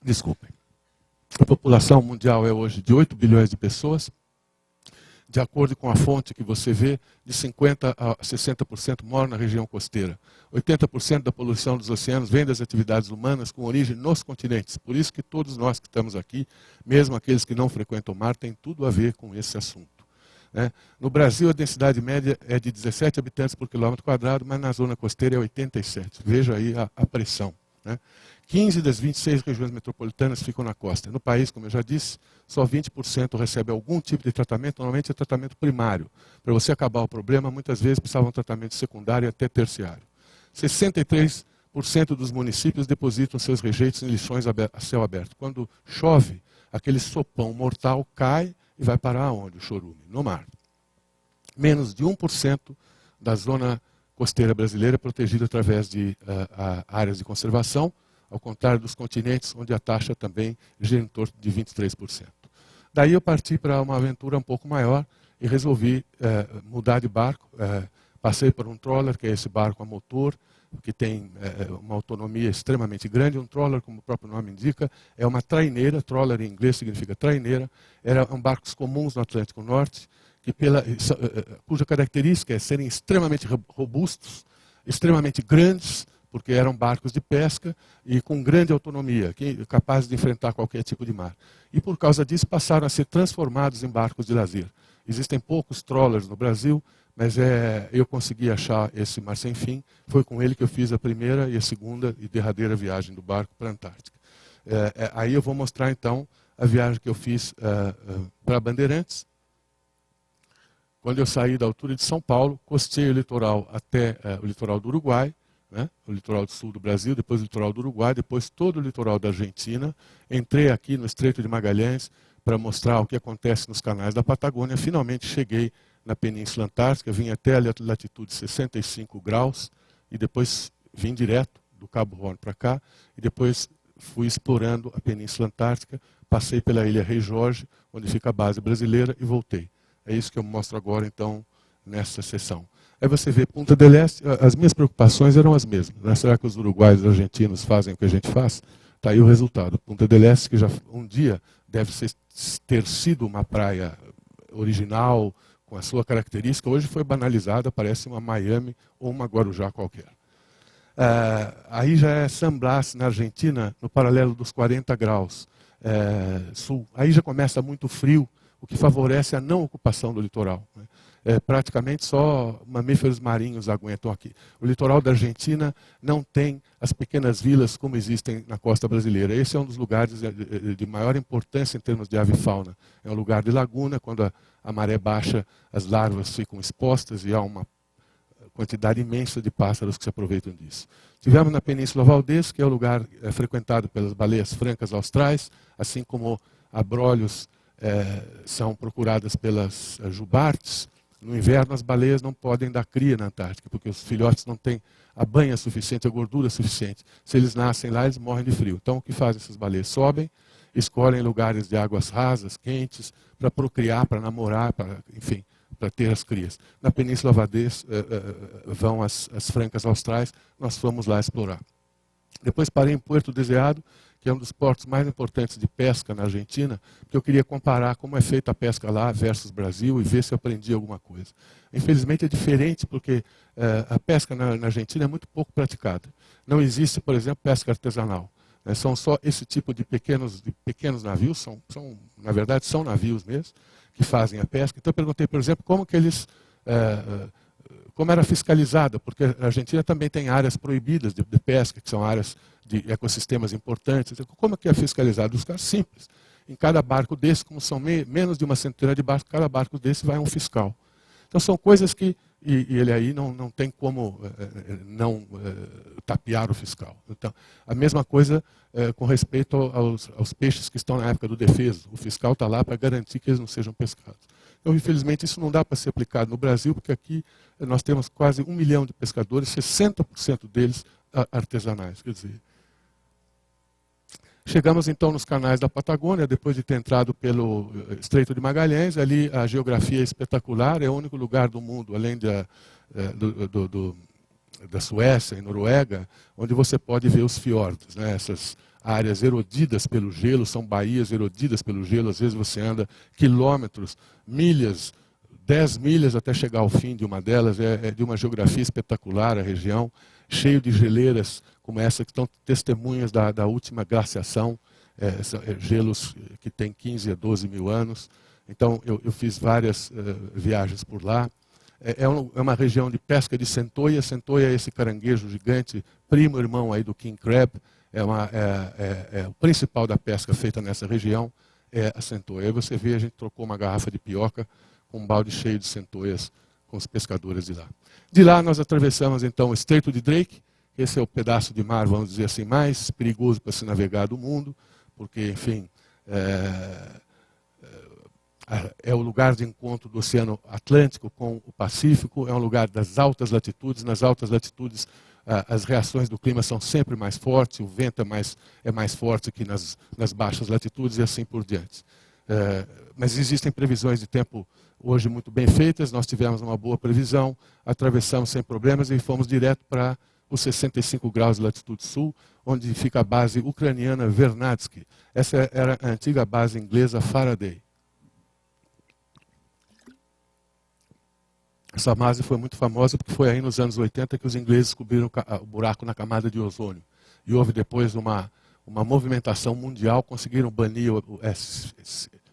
Desculpem. A população mundial é hoje de 8 bilhões de pessoas. De acordo com a fonte que você vê, de 50% a 60% moram na região costeira. 80% da poluição dos oceanos vem das atividades humanas com origem nos continentes. Por isso que todos nós que estamos aqui, mesmo aqueles que não frequentam o mar, tem tudo a ver com esse assunto. No Brasil, a densidade média é de 17 habitantes por quilômetro quadrado, mas na zona costeira é 87. Veja aí a pressão. 15 das 26 regiões metropolitanas ficam na costa. No país, como eu já disse, só 20% recebe algum tipo de tratamento, normalmente é tratamento primário. Para você acabar o problema, muitas vezes precisava um tratamento secundário e até terciário. 63% dos municípios depositam seus rejeitos em lixões a céu aberto. Quando chove, aquele sopão mortal cai e vai parar onde? O chorume, no mar. Menos de 1% da zona costeira brasileira é protegida através de áreas de conservação, ao contrário dos continentes, onde a taxa também gira em torno de 23%. Daí eu parti para uma aventura um pouco maior e resolvi mudar de barco. Passei por um trawler, que é esse barco a motor, que tem uma autonomia extremamente grande. Um trawler, como o próprio nome indica, é uma traineira. Trawler em inglês significa traineira. Eram barcos comuns no Atlântico Norte, cuja característica é serem extremamente robustos, extremamente grandes, porque eram barcos de pesca e com grande autonomia, capazes de enfrentar qualquer tipo de mar. E por causa disso passaram a ser transformados em barcos de lazer. Existem poucos trawlers no Brasil, mas eu consegui achar esse Mar Sem Fim. Foi com ele que eu fiz a primeira e a segunda e derradeira viagem do barco para a Antártica. Aí eu vou mostrar então a viagem que eu fiz para Bandeirantes. Quando eu saí da altura de São Paulo, costei o litoral até o litoral do Uruguai, o litoral do sul do Brasil, depois o litoral do Uruguai, depois todo o litoral da Argentina. Entrei aqui no Estreito de Magalhães para mostrar o que acontece nos canais da Patagônia. Finalmente cheguei na Península Antártica, vim até a latitude 65 graus e depois vim direto do Cabo Horn para cá e depois fui explorando a Península Antártica, passei pela ilha Rei Jorge, onde fica a base brasileira, e voltei. É isso que eu mostro agora, então, nessa sessão. Aí você vê Punta del Este, as minhas preocupações eram as mesmas. Será que os uruguaios e os argentinos fazem o que a gente faz? Está aí o resultado. Punta del Este, que já um dia deve ter sido uma praia original, com a sua característica, hoje foi banalizada, parece uma Miami ou uma Guarujá qualquer. Aí já é San Blas, na Argentina, no paralelo dos 40 graus sul. Aí já começa muito frio, o que favorece a não ocupação do litoral. Praticamente só mamíferos marinhos aguentam aqui. O litoral da Argentina não tem as pequenas vilas como existem na costa brasileira. Esse é um dos lugares de maior importância em termos de ave e fauna. É um lugar de laguna, quando a maré baixa, as larvas ficam expostas e há uma quantidade imensa de pássaros que se aproveitam disso. Tivemos na Península Valdez, que é o lugar frequentado pelas baleias francas austrais, assim como abrolhos são procuradas pelas jubartes. No inverno, as baleias não podem dar cria na Antártica, porque os filhotes não têm a banha suficiente, a gordura suficiente. Se eles nascem lá, eles morrem de frio. Então, o que fazem essas baleias? Sobem, escolhem lugares de águas rasas, quentes, para procriar, para namorar, enfim, ter as crias. Na Península Valdez vão as francas austrais, nós fomos lá explorar. Depois parei em Puerto Deseado, que é um dos portos mais importantes de pesca na Argentina, porque eu queria comparar como é feita a pesca lá versus Brasil e ver se eu aprendi alguma coisa. Infelizmente é diferente, porque a pesca na Argentina é muito pouco praticada. Não existe, por exemplo, pesca artesanal. São só esse tipo de pequenos navios, na verdade são navios mesmo, que fazem a pesca. Então eu perguntei, por exemplo, como era fiscalizada, porque a Argentina também tem áreas proibidas de pesca, que são áreas de ecossistemas importantes. Então, como é que é fiscalizado? Os caras simples. Em cada barco desse, como são menos de uma centena de barcos, cada barco desse vai um fiscal. Então são coisas que, e ele aí não tem como não tapear o fiscal. Então, a mesma coisa com respeito aos peixes que estão na época do defeso. O fiscal está lá para garantir que eles não sejam pescados. Então, infelizmente, isso não dá para ser aplicado no Brasil, porque aqui nós temos quase 1 milhão de pescadores, 60% deles artesanais. Quer dizer, chegamos então nos canais da Patagônia, depois de ter entrado pelo Estreito de Magalhães. Ali a geografia é espetacular, é o único lugar do mundo, além da Suécia e Noruega, onde você pode ver os fiordes, né? Essas áreas erodidas pelo gelo, são baías erodidas pelo gelo. Às vezes você anda quilômetros, milhas, 10 milhas até chegar ao fim de uma delas. É de uma geografia espetacular a região, cheio de geleiras como essa, que estão testemunhas da última glaciação, gelos que têm 15 a 12 mil anos. Então eu fiz várias viagens por lá. É uma região de pesca de centoia. Centoia é esse caranguejo gigante, primo irmão aí do king crab. O principal da pesca feita nessa região é a centoia. Aí você vê, a gente trocou uma garrafa de pioca com um balde cheio de centoias com os pescadores de lá. De lá nós atravessamos então o Estreito de Drake. Esse é o pedaço de mar, vamos dizer assim, mais perigoso para se navegar do mundo, porque, enfim, é o lugar de encontro do Oceano Atlântico com o Pacífico. É um lugar das altas latitudes. Nas altas latitudes as reações do clima são sempre mais fortes, o vento é mais forte que nas baixas latitudes e assim por diante. Mas existem previsões de tempo hoje muito bem feitas. Nós tivemos uma boa previsão, atravessamos sem problemas e fomos direto para os 65 graus de latitude sul, onde fica a base ucraniana Vernadsky. Essa era a antiga base inglesa Faraday. Essa base foi muito famosa porque foi aí nos anos 80 que os ingleses descobriram o buraco na camada de ozônio. E houve depois uma movimentação mundial, conseguiram banir o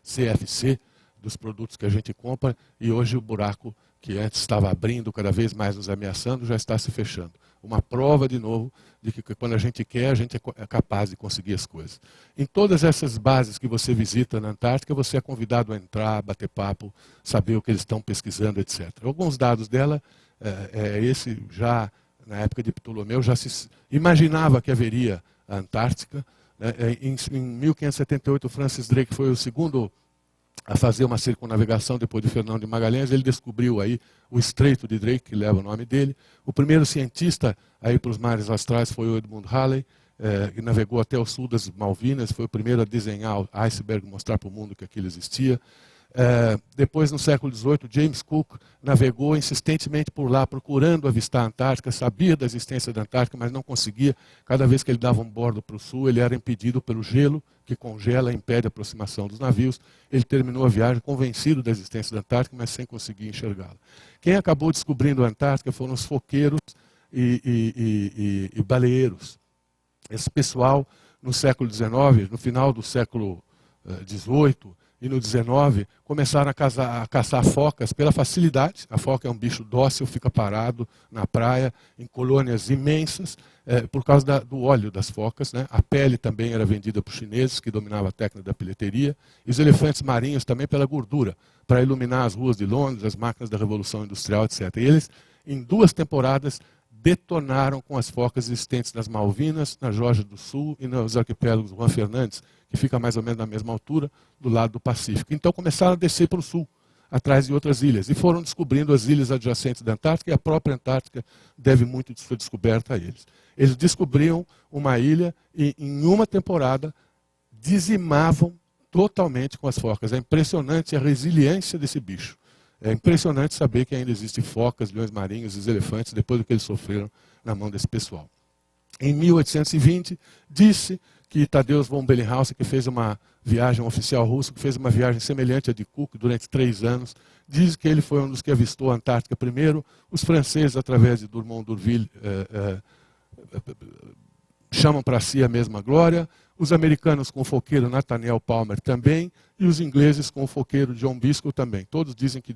CFC dos produtos que a gente compra, e hoje o buraco que antes estava abrindo, cada vez mais nos ameaçando, já está se fechando. Uma prova, de novo, de que quando a gente quer, a gente é capaz de conseguir as coisas. Em todas essas bases que você visita na Antártica, você é convidado a entrar, bater papo, saber o que eles estão pesquisando, etc. Alguns dados dela, esse já, na época de Ptolomeu, já se imaginava que haveria a Antártica. Em 1578, Francis Drake foi o segundo a fazer uma circunnavegação depois de Fernão de Magalhães. Ele descobriu aí o Estreito de Drake, que leva o nome dele. O primeiro cientista a ir para os mares austrais foi o Edmund Halley, que navegou até o sul das Malvinas, foi o primeiro a desenhar o iceberg, mostrar para o mundo que aquilo existia. Depois, no século XVIII, James Cook navegou insistentemente por lá, procurando avistar a Antártica, sabia da existência da Antártica, mas não conseguia. Cada vez que ele dava um bordo para o sul, ele era impedido pelo gelo, que congela e impede a aproximação dos navios. Ele terminou a viagem convencido da existência da Antártica, mas sem conseguir enxergá-la. Quem acabou descobrindo a Antártica foram os foqueiros e baleeiros. Esse pessoal, no século XIX, no final do século XVIII, e no 19, começaram a caçar focas pela facilidade. A foca é um bicho dócil, fica parado na praia, em colônias imensas, por causa do óleo das focas, né? A pele também era vendida para os chineses, que dominavam a técnica da peleteria. E os elefantes marinhos também pela gordura, para iluminar as ruas de Londres, as máquinas da Revolução Industrial, etc. E eles, em 2 temporadas, detonaram com as focas existentes nas Malvinas, na Geórgia do Sul e nos arquipélagos Juan Fernandes, que fica mais ou menos na mesma altura, do lado do Pacífico. Então começaram a descer para o sul, atrás de outras ilhas, e foram descobrindo as ilhas adjacentes da Antártica, e a própria Antártica deve muito de sua descoberta a eles. Eles descobriam uma ilha e, em uma temporada, dizimavam totalmente com as focas. É impressionante a resiliência desse bicho. É impressionante saber que ainda existem focas, leões marinhos e elefantes depois do que eles sofreram na mão desse pessoal. Em 1820, disse que Tadeusz von Bellinghausen, que fez uma viagem, um oficial russo, que fez uma viagem semelhante à de Cook durante 3 anos, diz que ele foi um dos que avistou a Antártica primeiro. Os franceses, através de Dumont d'Urville, chamam para si a mesma glória. Os americanos com o foqueiro Nathaniel Palmer também, e os ingleses com o foqueiro John Biscoe também. Todos dizem que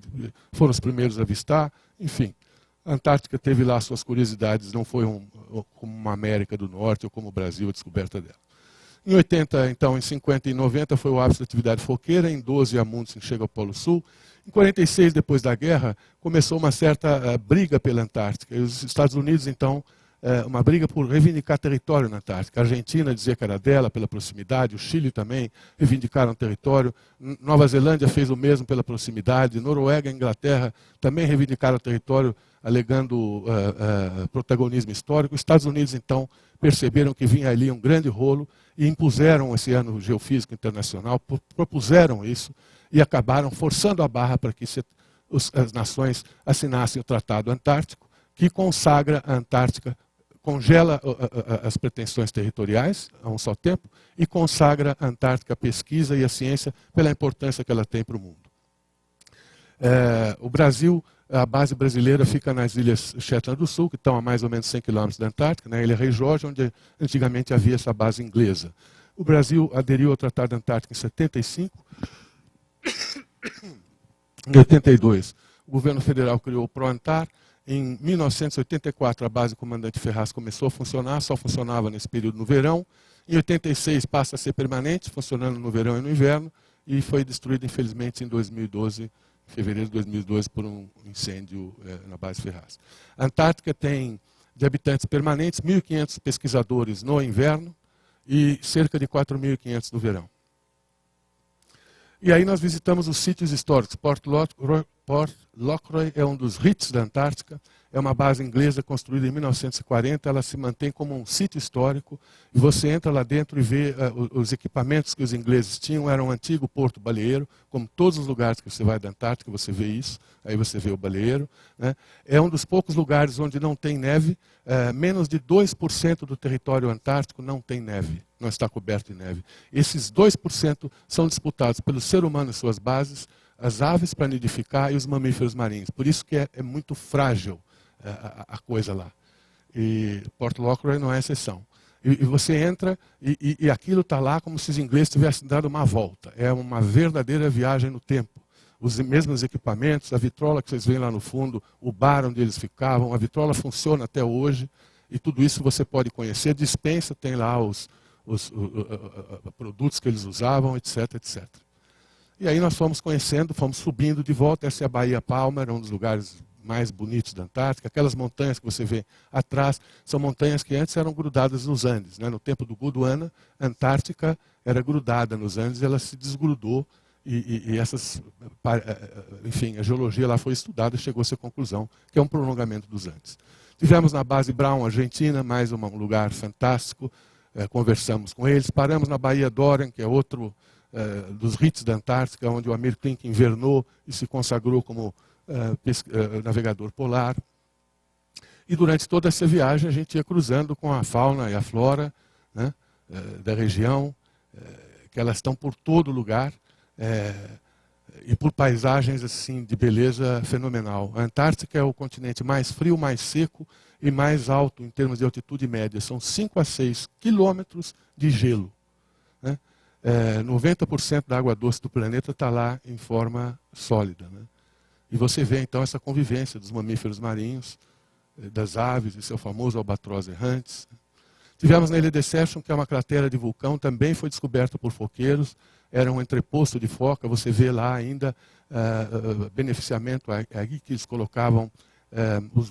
foram os primeiros a avistar. Enfim, a Antártica teve lá suas curiosidades, não foi como uma América do Norte ou como o Brasil a descoberta dela. Em 80, então, em 50 e 90 foi o ápice da atividade foqueira, em 12 Amundsen chega ao Polo Sul. Em 46, depois da guerra, começou uma certa briga pela Antártica. E os Estados Unidos, então, uma briga por reivindicar território na Antártica. A Argentina dizia que era dela pela proximidade, o Chile também reivindicaram território, Nova Zelândia fez o mesmo pela proximidade, Noruega e Inglaterra também reivindicaram território, alegando protagonismo histórico. Os Estados Unidos, então, perceberam que vinha ali um grande rolo e impuseram esse ano geofísico internacional, propuseram isso e acabaram forçando a barra para que as nações assinassem o Tratado Antártico, que consagra a Antártica, congela as pretensões territoriais a um só tempo e consagra a Antártica à pesquisa e à ciência pela importância que ela tem para o mundo. O Brasil, a base brasileira fica nas ilhas Shetland do Sul, que estão a mais ou menos 100 quilômetros da Antártica, na ilha Rei Jorge, onde antigamente havia essa base inglesa. O Brasil aderiu ao Tratado Antártico em 75. Em 82, o governo federal criou o ProAntar. Em 1984, a base Comandante Ferraz começou a funcionar, só funcionava nesse período no verão. Em 86, passa a ser permanente, funcionando no verão e no inverno, e foi destruída, infelizmente, em 2012, em fevereiro de 2012, por um incêndio na base Ferraz. A Antártica tem, de habitantes permanentes, 1.500 pesquisadores no inverno e cerca de 4.500 no verão. E aí nós visitamos os sítios históricos. Port Lockroy é um dos RITs da Antártica, é uma base inglesa construída em 1940, ela se mantém como um sítio histórico, e você entra lá dentro e vê os equipamentos que os ingleses tinham, era um antigo porto baleeiro, como todos os lugares que você vai da Antártica, você vê isso, aí você vê o baleeiro. Né? É um dos poucos lugares onde não tem neve, menos de 2% do território antártico não tem neve, não está coberto de neve. Esses 2% são disputados pelo ser humano e suas bases, as aves para nidificar e os mamíferos marinhos. Por isso que é muito frágil a coisa lá. E Port Lockroy não é exceção. E você entra e aquilo está lá como se os ingleses tivessem dado uma volta. É uma verdadeira viagem no tempo. Os mesmos equipamentos, a vitrola que vocês veem lá no fundo, o bar onde eles ficavam, a vitrola funciona até hoje. E tudo isso você pode conhecer. Dispensa, tem lá os produtos que eles usavam, etc, etc. E aí nós fomos conhecendo, fomos subindo de volta. Essa é a Baía Palmer, um dos lugares mais bonitos da Antártica. Aquelas montanhas que você vê atrás são montanhas que antes eram grudadas nos Andes. Né? No tempo do Gondwana, a Antártica era grudada nos Andes, ela se desgrudou e enfim, a geologia lá foi estudada e chegou-se à conclusão que é um prolongamento dos Andes. Tivemos na base Brown, Argentina, mais um lugar fantástico. Conversamos com eles. Paramos na Baía Doran, que é outro dos RITs da Antártica, onde o Amir Klink invernou e se consagrou como navegador polar. E durante toda essa viagem a gente ia cruzando com a fauna e a flora, né, da região, que elas estão por todo lugar, e por paisagens assim de beleza fenomenal. A Antártica é o continente mais frio, mais seco e mais alto em termos de altitude média. São 5 a 6 quilômetros de gelo. Né? 90% da água doce do planeta está lá em forma sólida. Né? E você vê então essa convivência dos mamíferos marinhos, das aves e seu famoso albatroz errantes. Tivemos na Ilha Deception, que é uma cratera de vulcão, também foi descoberta por foqueiros, era um entreposto de foca, você vê lá ainda beneficiamento, aí que eles colocavam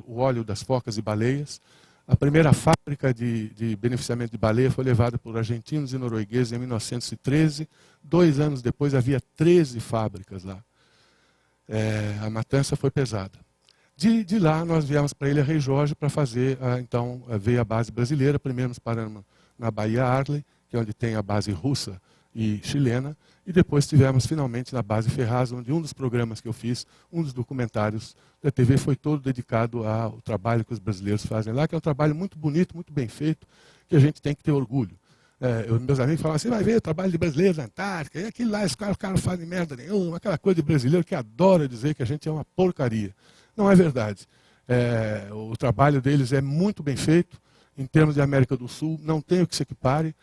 o óleo das focas e baleias. A primeira fábrica de beneficiamento de baleia foi levada por argentinos e noruegueses em 1913. 2 anos depois havia 13 fábricas lá. A matança foi pesada. De lá nós viemos para a Ilha Rei Jorge para fazer, então, veio a base brasileira. Primeiro nos paramos na Baía Arley, que é onde tem a base russa e chilena, e depois tivemos finalmente na base Ferraz, onde um dos programas que eu fiz, um dos documentários da TV foi todo dedicado ao trabalho que os brasileiros fazem lá, que é um trabalho muito bonito, muito bem feito, que a gente tem que ter orgulho. Meus amigos falam assim, vai ver o trabalho de brasileiros na Antártica, e aquilo lá, os caras não fazem merda nenhuma, aquela coisa de brasileiro que adora dizer que a gente é uma porcaria. Não é verdade. O trabalho deles é muito bem feito, em termos de América do Sul, não tem o que se equipare.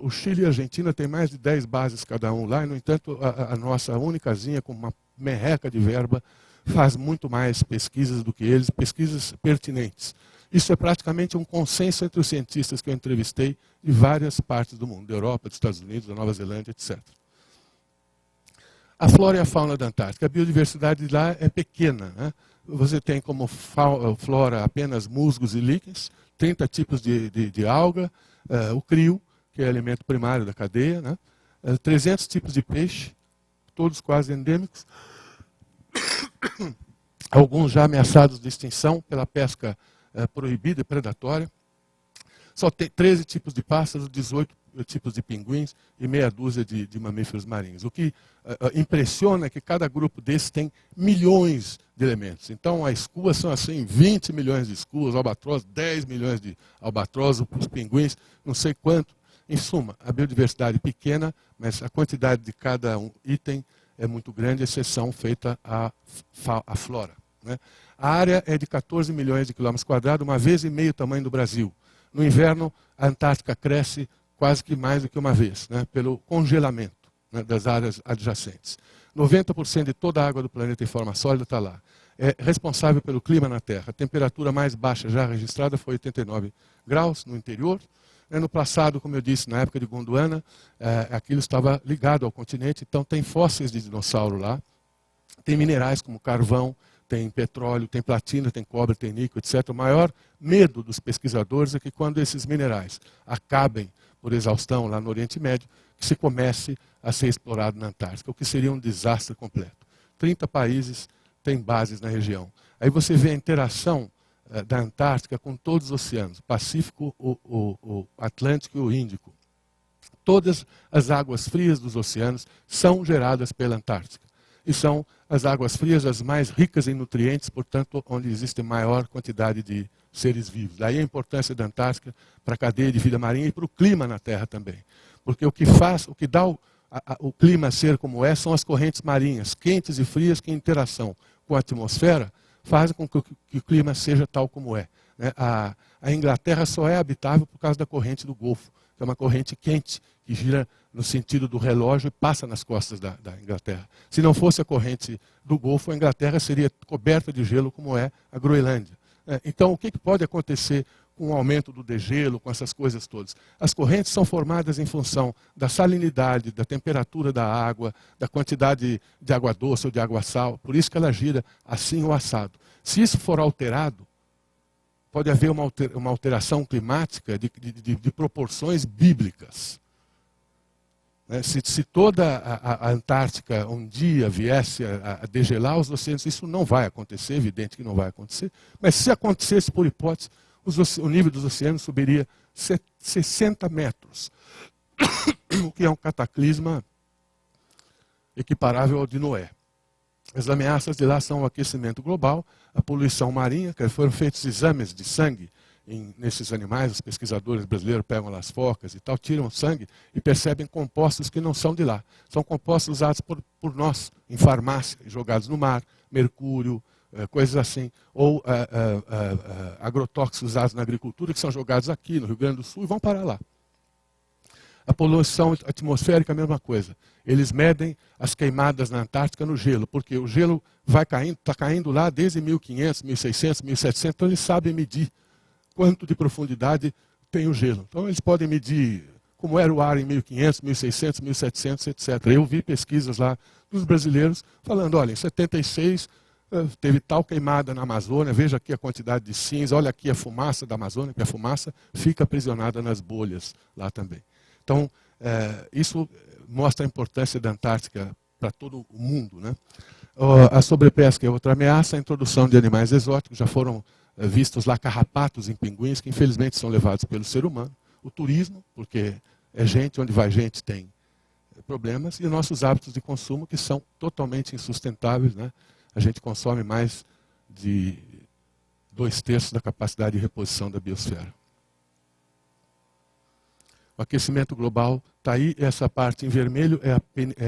O Chile e a Argentina têm mais de 10 bases cada um lá, e, no entanto, a nossa únicazinha, com uma merreca de verba, faz muito mais pesquisas do que eles, pesquisas pertinentes. Isso é praticamente um consenso entre os cientistas que eu entrevistei de várias partes do mundo, da Europa, dos Estados Unidos, da Nova Zelândia, etc. A flora e a fauna da Antártica. A biodiversidade lá é pequena, né? Você tem como flora apenas musgos e líquens, 30 tipos de alga, o crio, que é alimento primário da cadeia, né? 300 tipos de peixe, todos quase endêmicos, alguns já ameaçados de extinção pela pesca proibida e predatória. Só tem 13 tipos de pássaros, 18 tipos de pinguins e meia dúzia de mamíferos marinhos. O que impressiona é que cada grupo desses tem milhões de elementos. Então, as escuas são assim, 20 milhões de escuas, albatroz, 10 milhões de albatroz, os pinguins, não sei quanto. Em suma, a biodiversidade pequena, mas a quantidade de cada item é muito grande, exceção feita à flora, né? A área é de 14 milhões de quilômetros quadrados, uma vez e meio o tamanho do Brasil. No inverno, a Antártica cresce quase que mais do que uma vez, né, pelo congelamento, né, das áreas adjacentes. 90% de toda a água do planeta em forma sólida está lá. É responsável pelo clima na Terra. A temperatura mais baixa já registrada foi 89 graus no interior. No passado, como eu disse, na época de Gondwana, aquilo estava ligado ao continente, então tem fósseis de dinossauro lá, tem minerais como carvão, tem petróleo, tem platina, tem cobre, tem níquel, etc. O maior medo dos pesquisadores é que quando esses minerais acabem por exaustão lá no Oriente Médio, que se comece a ser explorado na Antártica, o que seria um desastre completo. 30 países têm bases na região. Aí você vê a interação da Antártica com todos os oceanos, o Pacífico, o Atlântico e o Índico. Todas as águas frias dos oceanos são geradas pela Antártica. E são as águas frias as mais ricas em nutrientes, portanto, onde existe maior quantidade de seres vivos. Daí a importância da Antártica para a cadeia de vida marinha e para o clima na Terra também. Porque o que dá o clima ser como é, são as correntes marinhas, quentes e frias, que em interação com a atmosfera fazem com que o clima seja tal como é. A Inglaterra só é habitável por causa da corrente do Golfo, que é uma corrente quente, que gira no sentido do relógio e passa nas costas da Inglaterra. Se não fosse a corrente do Golfo, a Inglaterra seria coberta de gelo, como é a Groenlândia. Então, o que pode acontecer com o aumento do degelo, com essas coisas todas? As correntes são formadas em função da salinidade, da temperatura da água, da quantidade de água doce ou de água sal, por isso que ela gira assim ou assado. Se isso for alterado, pode haver uma alteração climática de proporções bíblicas. Se toda a Antártica um dia viesse a degelar os oceanos, isso não vai acontecer, evidente que não vai acontecer, mas se acontecesse por hipótese, o nível dos oceanos subiria 60 metros, o que é um cataclisma equiparável ao de Noé. As ameaças de lá são o aquecimento global, a poluição marinha, que foram feitos exames de sangue nesses animais, os pesquisadores brasileiros pegam lá as focas e tal, tiram o sangue e percebem compostos que não são de lá. São compostos usados por nós em farmácia, jogados no mar, mercúrio, coisas assim, ou agrotóxicos usados na agricultura que são jogados aqui no Rio Grande do Sul e vão parar lá. A poluição atmosférica é a mesma coisa. Eles medem as queimadas na Antártica no gelo, porque o gelo vai caindo, está caindo lá desde 1500, 1600, 1700, então eles sabem medir quanto de profundidade tem o gelo. Então eles podem medir como era o ar em 1500, 1600, 1700, etc. Eu vi pesquisas lá dos brasileiros falando, olha, em 76 teve tal queimada na Amazônia, veja aqui a quantidade de cinza, olha aqui a fumaça da Amazônia, que a fumaça fica aprisionada nas bolhas lá também. Então, isso mostra a importância da Antártica para todo o mundo, né? A sobrepesca é outra ameaça, a introdução de animais exóticos, já foram vistos lá carrapatos em pinguins, que infelizmente são levados pelo ser humano. O turismo, porque é gente, onde vai gente tem problemas, e nossos hábitos de consumo, que são totalmente insustentáveis, né? A gente consome mais de 2/3 da capacidade de reposição da biosfera. O aquecimento global está aí, essa parte em vermelho é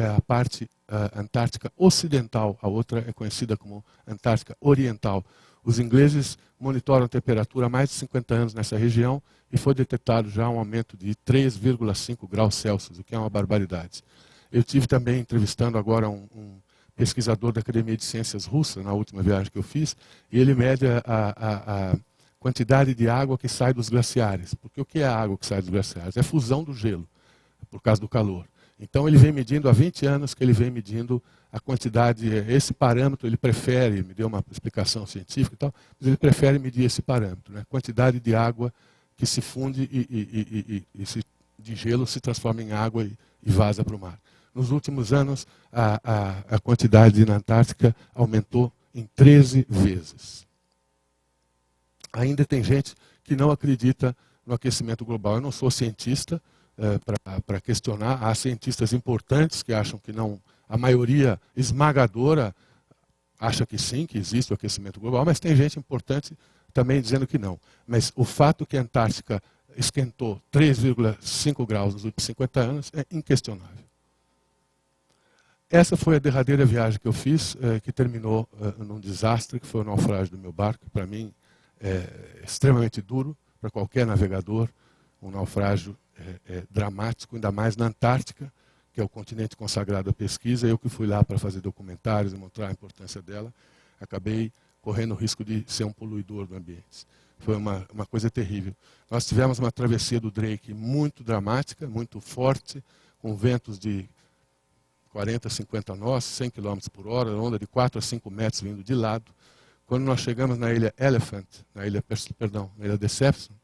a parte Antártica Ocidental, a outra é conhecida como Antártica Oriental. Os ingleses monitoram a temperatura há mais de 50 anos nessa região e foi detectado já um aumento de 3,5 graus Celsius, o que é uma barbaridade. Eu tive também entrevistando agora um pesquisador da Academia de Ciências russa, na última viagem que eu fiz, e ele mede a quantidade de água que sai dos glaciares. Porque o que é a água que sai dos glaciares? É fusão do gelo, por causa do calor. Então ele vem medindo, há 20 anos que ele vem medindo a quantidade, esse parâmetro ele prefere, me deu uma explicação científica e tal, mas ele prefere medir esse parâmetro, né? Quantidade de água que se funde de gelo se transforma em água e vaza para o mar. Nos últimos anos, a quantidade na Antártica aumentou em 13 vezes. Ainda tem gente que não acredita no aquecimento global. Eu não sou cientista para questionar. Há cientistas importantes que acham que não. A maioria esmagadora acha que sim, que existe o aquecimento global, mas tem gente importante também dizendo que não. Mas o fato que a Antártica esquentou 3,5 graus nos últimos 50 anos é inquestionável. Essa foi a derradeira viagem que eu fiz, que terminou num desastre, que foi o naufrágio do meu barco. Para mim, é extremamente duro, para qualquer navegador. Um naufrágio dramático, ainda mais na Antártica, que é o continente consagrado à pesquisa. Eu que fui lá para fazer documentários e mostrar a importância dela, acabei correndo o risco de ser um poluidor do ambiente. Foi uma coisa terrível. Nós tivemos uma travessia do Drake muito dramática, muito forte, com ventos de 40, 50 nós, 100 km por hora, onda de 4 a 5 metros vindo de lado. Quando nós chegamos na ilha Elephant, na ilha Deception,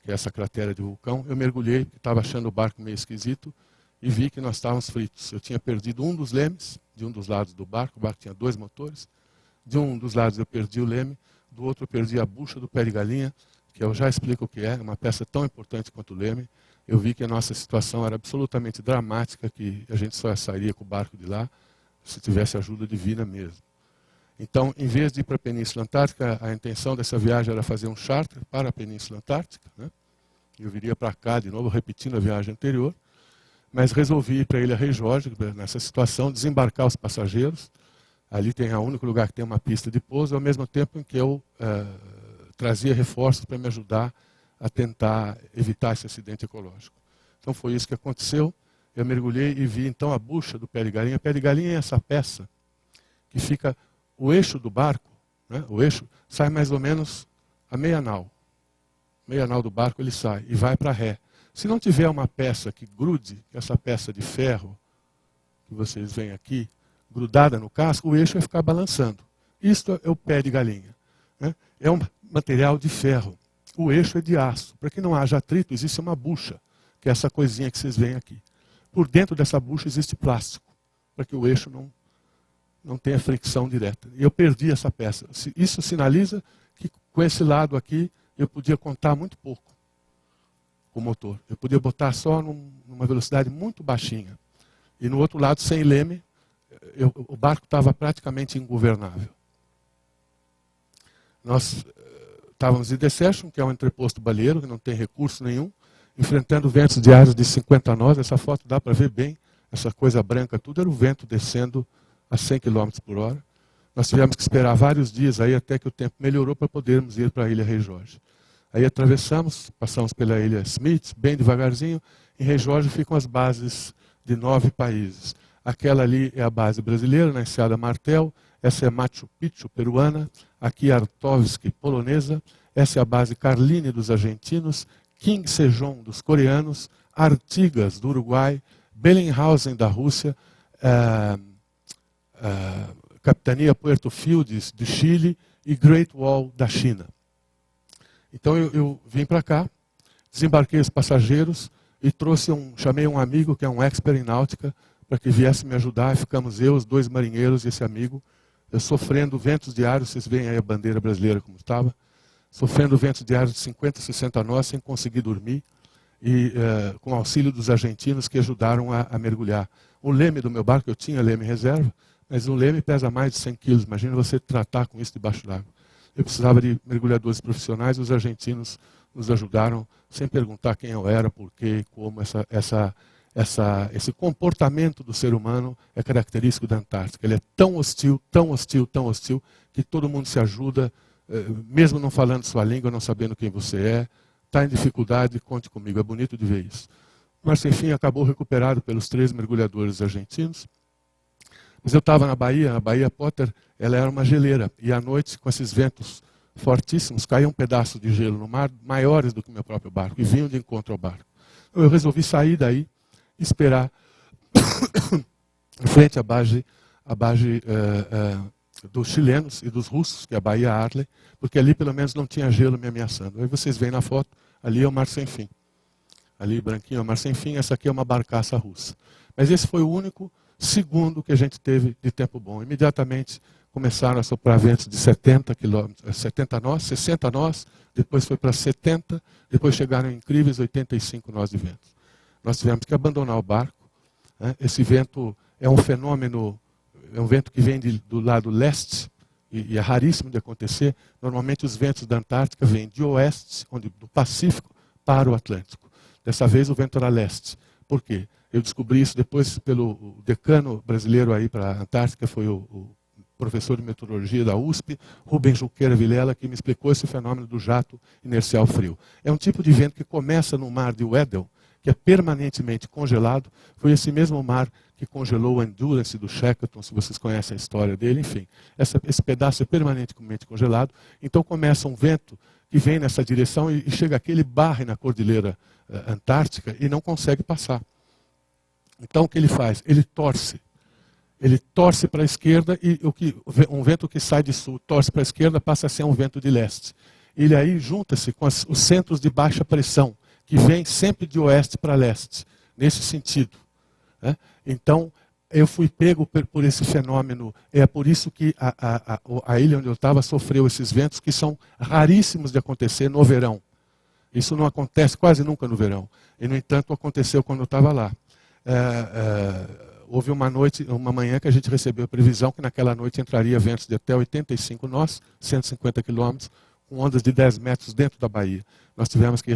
que é essa cratera de vulcão, eu mergulhei, porque estava achando o barco meio esquisito, e vi que nós estávamos fritos. Eu tinha perdido um dos lemes, de um dos lados do barco tinha 2 motores. De um dos lados eu perdi o leme, do outro eu perdi a bucha do pé de galinha, que eu já explico o que é uma peça tão importante quanto o leme. Eu vi que a nossa situação era absolutamente dramática, que a gente só sairia com o barco de lá se tivesse ajuda divina mesmo. Então, em vez de ir para a Península Antártica, a intenção dessa viagem era fazer um charter para a Península Antártica, né? Eu viria para cá de novo, repetindo a viagem anterior, mas resolvi ir para a Ilha Rei Jorge, nessa situação, desembarcar os passageiros. Ali tem o único lugar que tem uma pista de pouso, ao mesmo tempo em que eu trazia reforços para me ajudar a tentar evitar esse acidente ecológico. Então foi isso que aconteceu. Eu mergulhei e vi então a bucha do pé de galinha. O pé de galinha é essa peça que fica o eixo do barco, né? O eixo sai mais ou menos a meia nau. Meia nau do barco ele sai e vai para ré. Se não tiver uma peça que grude, essa peça de ferro que vocês veem aqui, grudada no casco, o eixo vai ficar balançando. Isto é o pé de galinha, né? É um material de ferro. O eixo é de aço. Para que não haja atrito, existe uma bucha, que é essa coisinha que vocês veem aqui. Por dentro dessa bucha existe plástico, para que o eixo não tenha fricção direta. E eu perdi essa peça. Isso sinaliza que com esse lado aqui eu podia contar muito pouco com o motor. Eu podia botar só numa velocidade muito baixinha. E no outro lado, sem leme, o barco estava praticamente ingovernável. Nós estávamos em Deception, que é um entreposto baleeiro, que não tem recurso nenhum, enfrentando ventos diários de 50 nós. Essa foto dá para ver bem, essa coisa branca, tudo era o vento descendo a 100 km por hora. Nós tivemos que esperar vários dias aí até que o tempo melhorou para podermos ir para a Ilha Rei Jorge. Aí atravessamos, passamos pela Ilha Smith, bem devagarzinho. Em Rei Jorge ficam as bases de 9 países. Aquela ali é a base brasileira, na Enseada Martel. Essa é Machu Picchu, peruana. Aqui Artovsk, polonesa. Essa é a base Carline, dos argentinos. King Sejong, dos coreanos. Artigas, do Uruguai. Bellinghausen, da Rússia. Capitania Puerto Fields, do Chile. E Great Wall, da China. Então eu vim para cá, desembarquei os passageiros e chamei um amigo que é um expert em náutica para que viesse me ajudar. E ficamos eu, os 2 marinheiros e esse amigo, sofrendo ventos diários. Vocês veem aí a bandeira brasileira como estava, sofrendo ventos diários de 50, 60 nós sem conseguir dormir. e com auxílio dos argentinos que ajudaram a mergulhar. O leme do meu barco, eu tinha leme reserva, mas o leme pesa mais de 100 quilos. Imagina você tratar com isso debaixo d'água. Eu precisava de mergulhadores profissionais, os argentinos nos ajudaram, sem perguntar quem eu era, por quê, como. Esse comportamento do ser humano é característico da Antártica. Ele é tão hostil, tão hostil, tão hostil, que todo mundo se ajuda, mesmo não falando sua língua, não sabendo quem você é. Está em dificuldade, conte comigo, é bonito de ver isso. Mas, enfim, acabou recuperado pelos 3 mergulhadores argentinos. Mas eu estava na Baía Potter, ela era uma geleira. E à noite, com esses ventos fortíssimos, caíam pedaços de gelo no mar, maiores do que o meu próprio barco, e vinham de encontro ao barco. Então, eu resolvi sair daí, esperar em frente à base dos chilenos e dos russos, que é a Baía Adler, porque ali pelo menos não tinha gelo me ameaçando. Aí vocês veem na foto, ali é o Mar Sem Fim. Ali branquinho é o Mar Sem Fim, essa aqui é uma barcaça russa. Mas esse foi o único segundo que a gente teve de tempo bom. Imediatamente começaram a soprar ventos de 70 quilômetros, 70 nós, 60 nós, depois foi para 70, depois chegaram incríveis 85 nós de vento. Nós tivemos que abandonar o barco. Né? Esse vento é um fenômeno, é um vento que vem do lado leste, e é raríssimo de acontecer. Normalmente os ventos da Antártica vêm de oeste, do Pacífico, para o Atlântico. Dessa vez o vento era leste. Por quê? Eu descobri isso depois pelo decano brasileiro aí para a Antártica, foi o professor de meteorologia da USP, Rubem Junqueira Vilela, que me explicou esse fenômeno do jato inercial frio. É um tipo de vento que começa no mar de Weddell, que é permanentemente congelado. Foi esse mesmo mar que congelou o Endurance do Shackleton, se vocês conhecem a história dele. Enfim, esse pedaço é permanentemente congelado. Então começa um vento que vem nessa direção e chega aqui, ele barre na cordilheira antártica e não consegue passar. Então o que ele faz? Ele torce. Ele torce para a esquerda e um vento que sai de sul torce para a esquerda passa a ser um vento de leste. Ele aí junta-se com os centros de baixa pressão, que vem sempre de oeste para leste, nesse sentido. Né? Então, eu fui pego por esse fenômeno. É por isso que a ilha onde eu estava sofreu esses ventos que são raríssimos de acontecer no verão. Isso não acontece quase nunca no verão. E, no entanto, aconteceu quando eu estava lá. Houve uma manhã que a gente recebeu a previsão que naquela noite entraria ventos de até 85 nós, 150 quilômetros, com ondas de 10 metros dentro da baía. Nós tivemos que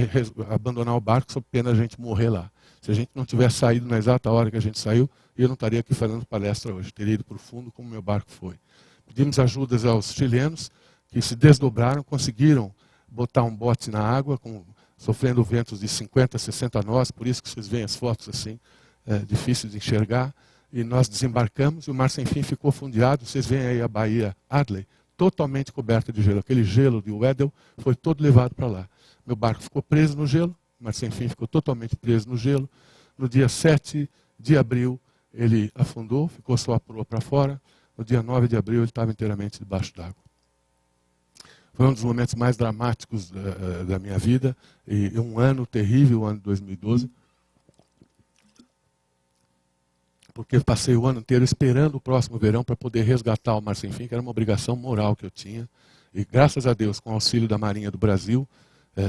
abandonar o barco sob pena de a gente morrer lá. Se a gente não tivesse saído na exata hora que a gente saiu, eu não estaria aqui fazendo palestra hoje. Teria ido para o fundo como meu barco foi. Pedimos ajudas aos chilenos, que se desdobraram, conseguiram botar um bote na água, sofrendo ventos de 50, 60 nós, por isso que vocês veem as fotos assim, difíceis de enxergar. E nós desembarcamos e o Mar Sem Fim ficou fundeado. Vocês veem aí a Baía Adler, totalmente coberta de gelo. Aquele gelo de Weddell foi todo levado para lá. Meu barco ficou preso no gelo, o Mar Sem Fim ficou totalmente preso no gelo. No dia 7 de abril, ele afundou, ficou só a proa para fora. No dia 9 de abril, ele estava inteiramente debaixo d'água. Foi um dos momentos mais dramáticos da minha vida. E um ano terrível, o ano de 2012. Porque eu passei o ano inteiro esperando o próximo verão para poder resgatar o Mar Sem Fim, que era uma obrigação moral que eu tinha. E graças a Deus, com o auxílio da Marinha do Brasil,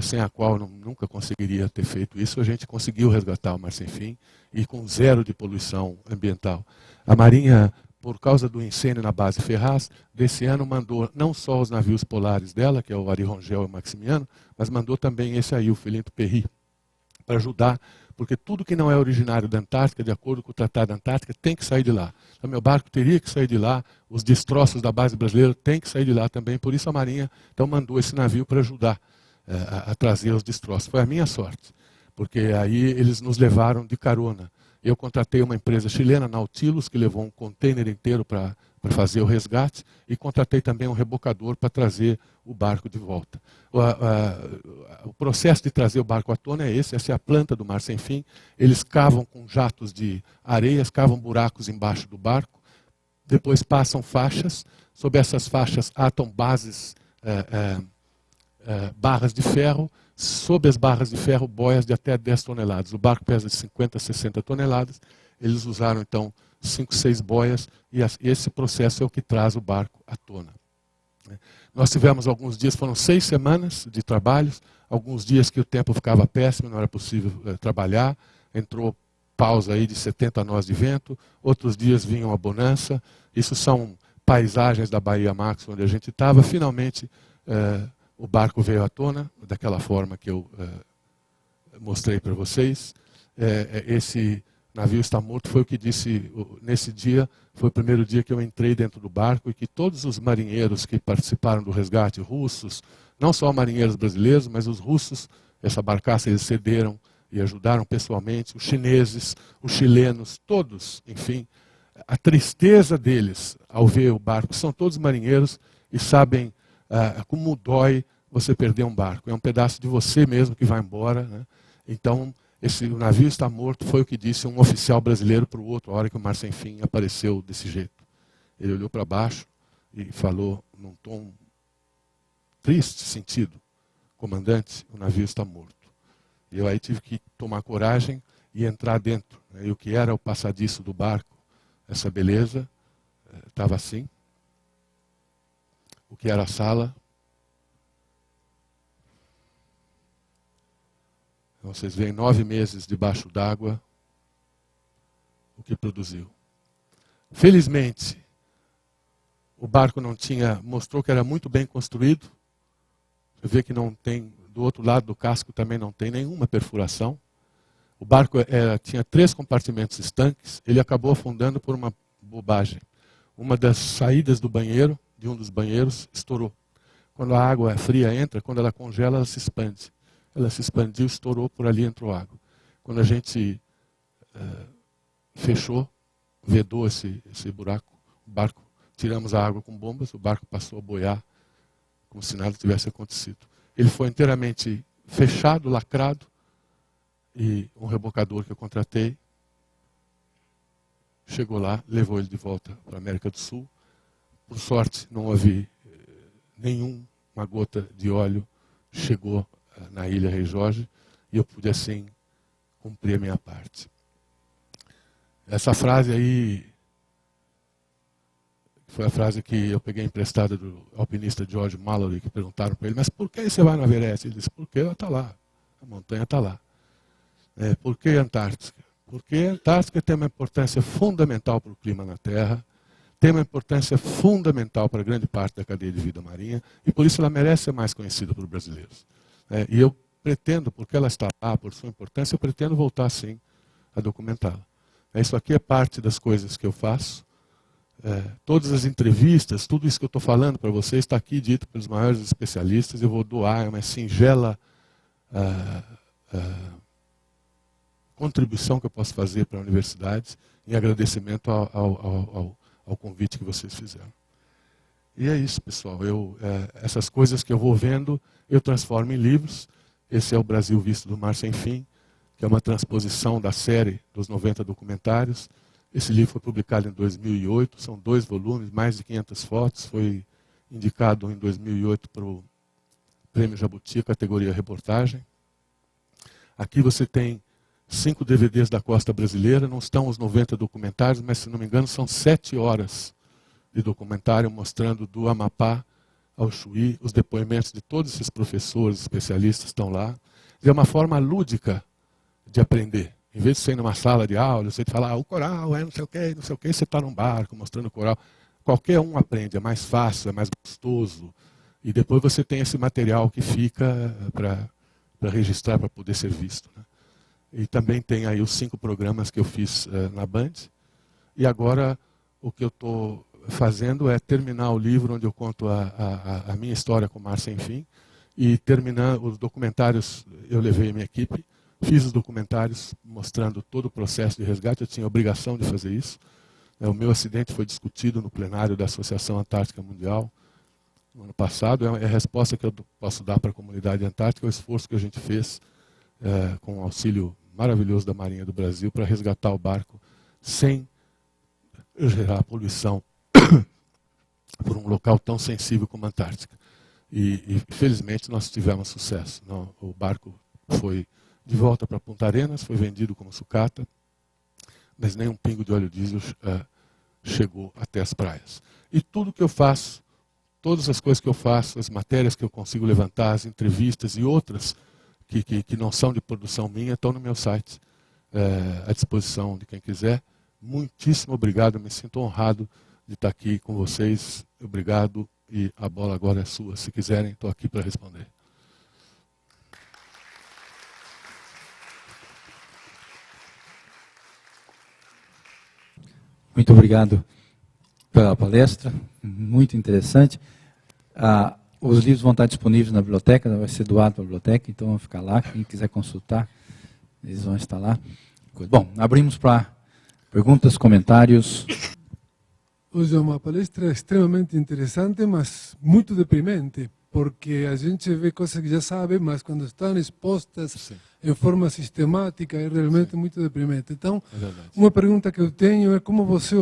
sem a qual eu nunca conseguiria ter feito isso, a gente conseguiu resgatar o Mar Sem Fim e com 0 de poluição ambiental. A Marinha, por causa do incêndio na base Ferraz, desse ano mandou não só os navios polares dela, que é o Ari Rongel e o Maximiano, mas mandou também esse aí, o Filinto Perry, para ajudar, porque tudo que não é originário da Antártica, de acordo com o Tratado da Antártica, tem que sair de lá. Então, meu barco teria que sair de lá, os destroços da base brasileira têm que sair de lá também, por isso a Marinha então mandou esse navio para ajudar a trazer os destroços. Foi a minha sorte, porque aí eles nos levaram de carona. Eu contratei uma empresa chilena, Nautilus, que levou um container inteiro para fazer o resgate, e contratei também um rebocador para trazer o barco de volta. O processo de trazer o barco à tona é esse, essa é a planta do Mar Sem Fim. Eles cavam com jatos de areias, cavam buracos embaixo do barco, depois passam faixas, sob essas faixas atam barras de ferro, sob as barras de ferro, boias de até 10 toneladas. O barco pesa de 50 a 60 toneladas. Eles usaram, então, 5, 6 boias, e esse processo é o que traz o barco à tona. Nós tivemos alguns dias, foram 6 semanas de trabalhos, alguns dias que o tempo ficava péssimo, não era possível trabalhar, entrou pausa aí de 70 nós de vento, outros dias vinha uma bonança. Isso são paisagens da Baía Max, onde a gente estava. Finalmente, o barco veio à tona, daquela forma que eu mostrei para vocês. Esse navio está morto, foi o que disse nesse dia, foi o primeiro dia que eu entrei dentro do barco e que todos os marinheiros que participaram do resgate, russos, não só marinheiros brasileiros, mas os russos, essa barcaça eles cederam e ajudaram pessoalmente, os chineses, os chilenos, todos, enfim, a tristeza deles ao ver o barco, são todos marinheiros e sabem como dói você perder um barco. É um pedaço de você mesmo que vai embora, né? Então, o navio está morto, foi o que disse um oficial brasileiro para o outro, a hora que o Mar Sem Fim apareceu desse jeito. Ele olhou para baixo e falou num tom triste, sentido: comandante, o navio está morto. E eu aí tive que tomar coragem e entrar dentro, né? E o que era o passadiço do barco, essa beleza, estava assim. O que era a sala. Então, vocês veem 9 meses debaixo d'água, o que produziu. Felizmente, o barco mostrou que era muito bem construído. Você vê que não tem, do outro lado do casco também não tem nenhuma perfuração. O barco tinha 3 compartimentos estanques, ele acabou afundando por uma bobagem. Uma das saídas do banheiro, de um dos banheiros, estourou. Quando a água fria entra, quando ela congela, ela se expande. Ela se expandiu, estourou, por ali entrou água. Quando a gente fechou, vedou esse buraco, o barco, tiramos a água com bombas, o barco passou a boiar como se nada tivesse acontecido. Ele foi inteiramente fechado, lacrado, e um rebocador que eu contratei chegou lá, levou ele de volta para a América do Sul. Por sorte, não houve nenhuma gota de óleo, chegou na ilha Rei Jorge, e eu pude assim cumprir a minha parte. Essa frase aí foi a frase que eu peguei emprestada do alpinista George Mallory, que perguntaram para ele: mas por que você vai no Everest? Ele disse: porque ela está lá, a montanha está lá. Por que a Antártica? Porque a Antártica tem uma importância fundamental para o clima na Terra, tem uma importância fundamental para grande parte da cadeia de vida marinha, e por isso ela merece ser mais conhecida por brasileiros. E eu pretendo, porque ela está lá, por sua importância, eu pretendo voltar sim a documentá-la. Isso aqui é parte das coisas que eu faço. Todas as entrevistas, tudo isso que eu estou falando para vocês está aqui dito pelos maiores especialistas. Eu vou doar uma singela contribuição que eu posso fazer para a universidade em agradecimento ao convite que vocês fizeram. E é isso, pessoal. Essas coisas que eu vou vendo, eu transformo em livros. Esse é o Brasil Visto do Mar Sem Fim, que é uma transposição da série dos 90 documentários. Esse livro foi publicado em 2008, são 2 volumes, mais de 500 fotos. Foi indicado em 2008 para o Prêmio Jabuti, categoria reportagem. Aqui você tem 5 DVDs da costa brasileira, não estão os 90 documentários, mas se não me engano são 7 horas de documentário mostrando do Amapá ao Chuí, os depoimentos de todos esses professores, especialistas estão lá. É uma forma lúdica de aprender. Em vez de ser numa sala de aula, você falar o coral é não sei o que, você está num barco mostrando o coral. Qualquer um aprende, é mais fácil, é mais gostoso. E depois você tem esse material que fica para registrar, para poder ser visto, né? E também tem aí os 5 programas que eu fiz na Band. E agora o que eu estou fazendo é terminar o livro onde eu conto a minha história com o Mar Sem Fim. E terminar os documentários, eu levei a minha equipe, fiz os documentários mostrando todo o processo de resgate, eu tinha a obrigação de fazer isso. O meu acidente foi discutido no plenário da Associação Antártica Mundial no ano passado. É a resposta que eu posso dar para a comunidade antártica, o esforço que a gente fez com o auxílio maravilhoso da Marinha do Brasil para resgatar o barco sem gerar poluição por um local tão sensível como a Antártica. E felizmente nós tivemos sucesso. O barco foi de volta para Punta Arenas, foi vendido como sucata, mas nem um pingo de óleo diesel chegou até as praias. E tudo que eu faço, todas as coisas que eu faço, as matérias que eu consigo levantar, as entrevistas e outras que não são de produção minha, estão no meu site, à disposição de quem quiser. Muitíssimo obrigado, eu me sinto honrado de estar aqui com vocês. Obrigado, e a bola agora é sua. Se quiserem, estou aqui para responder. Muito obrigado pela palestra, muito interessante. Os livros vão estar disponíveis na biblioteca, vai ser doado para a biblioteca, então vão ficar lá. Quem quiser consultar, eles vão estar lá. Bom, abrimos para perguntas, comentários. Hoje é uma palestra extremamente interessante, mas muito deprimente, porque a gente vê coisas que já sabe, mas quando estão expostas Sim. em forma sistemática é realmente muito deprimente. Então, É verdade. uma pergunta que eu tenho é como você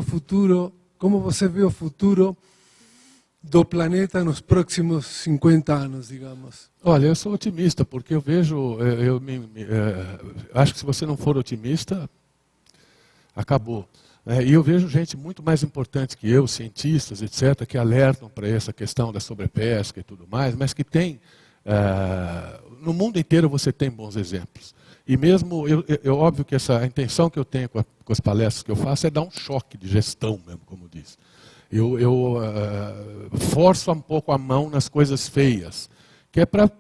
vê o futuro do planeta nos próximos 50 anos, digamos? Olha, eu sou otimista, porque eu vejo, acho que se você não for otimista, acabou. E eu vejo gente muito mais importante que eu, cientistas, etc., que alertam para essa questão da sobrepesca e tudo mais, mas que tem, no mundo inteiro você tem bons exemplos. E mesmo, óbvio que a intenção que eu tenho com as palestras que eu faço é dar um choque de gestão mesmo, como diz. Eu forço um pouco a mão nas coisas feias, que é para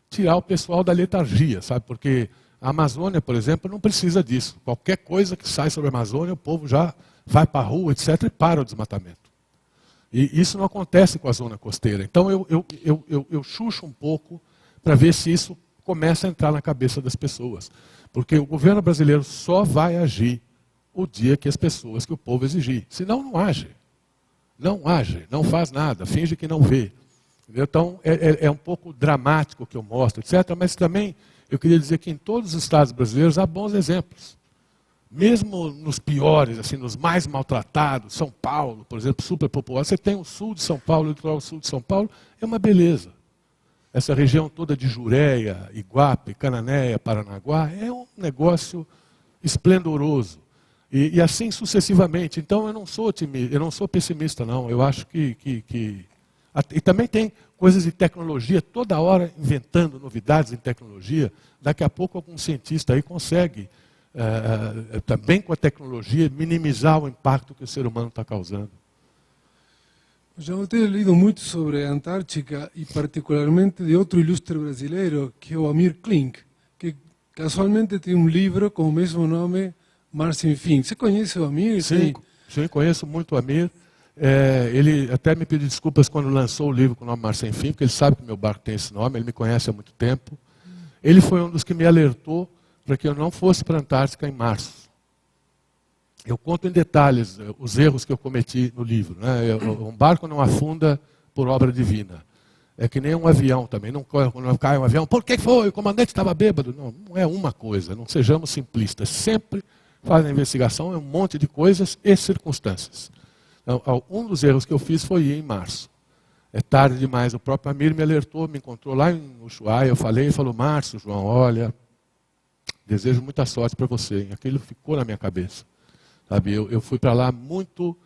tirar o pessoal da letargia, sabe? Porque a Amazônia, por exemplo, não precisa disso. Qualquer coisa que sai sobre a Amazônia, o povo já vai para a rua, etc., e para o desmatamento. E isso não acontece com a zona costeira. Então eu chucho um pouco para ver se isso começa a entrar na cabeça das pessoas. Porque o governo brasileiro só vai agir o dia que as pessoas, que o povo exigir. Senão não age. Não age, não faz nada, finge que não vê. Então é um pouco dramático o que eu mostro, etc., mas também eu queria dizer que em todos os estados brasileiros há bons exemplos. Mesmo nos piores, assim, nos mais maltratados, São Paulo, por exemplo, superpopular, você tem o sul de São Paulo, o litoral sul de São Paulo, é uma beleza. Essa região toda de Jureia, Iguape, Cananéia, Paranaguá, é um negócio esplendoroso. E assim sucessivamente. Então eu não sou otimista, eu não sou pessimista, não. Eu acho que... E também tem coisas de tecnologia, toda hora inventando novidades em tecnologia. Daqui a pouco algum cientista aí consegue, também com a tecnologia, minimizar o impacto que o ser humano está causando. Já eu tenho lido muito sobre a Antártica e particularmente de outro ilustre brasileiro, que é o Amir Klink, que casualmente tem um livro com o mesmo nome, Mar Sem Fim. Você conhece o Amir? Sim, conheço muito o Amir. Ele até me pediu desculpas quando lançou o livro com o nome Mar Sem Fim, porque ele sabe que meu barco tem esse nome, ele me conhece há muito tempo. Ele foi um dos que me alertou para que eu não fosse para a Antártica em março. Eu conto em detalhes os erros que eu cometi no livro. Né? Um barco não afunda por obra divina. É que nem um avião também. Não cai um avião, por que foi? O comandante estava bêbado. Não é uma coisa, não sejamos simplistas. Sempre faz a investigação, é um monte de coisas e circunstâncias. Então, um dos erros que eu fiz foi ir em março. É tarde demais, o próprio Amir me alertou, me encontrou lá em Ushuaia, eu falei, ele falou, Márcio, João, olha, desejo muita sorte para você. E aquilo ficou na minha cabeça. Sabe, eu fui para lá muito...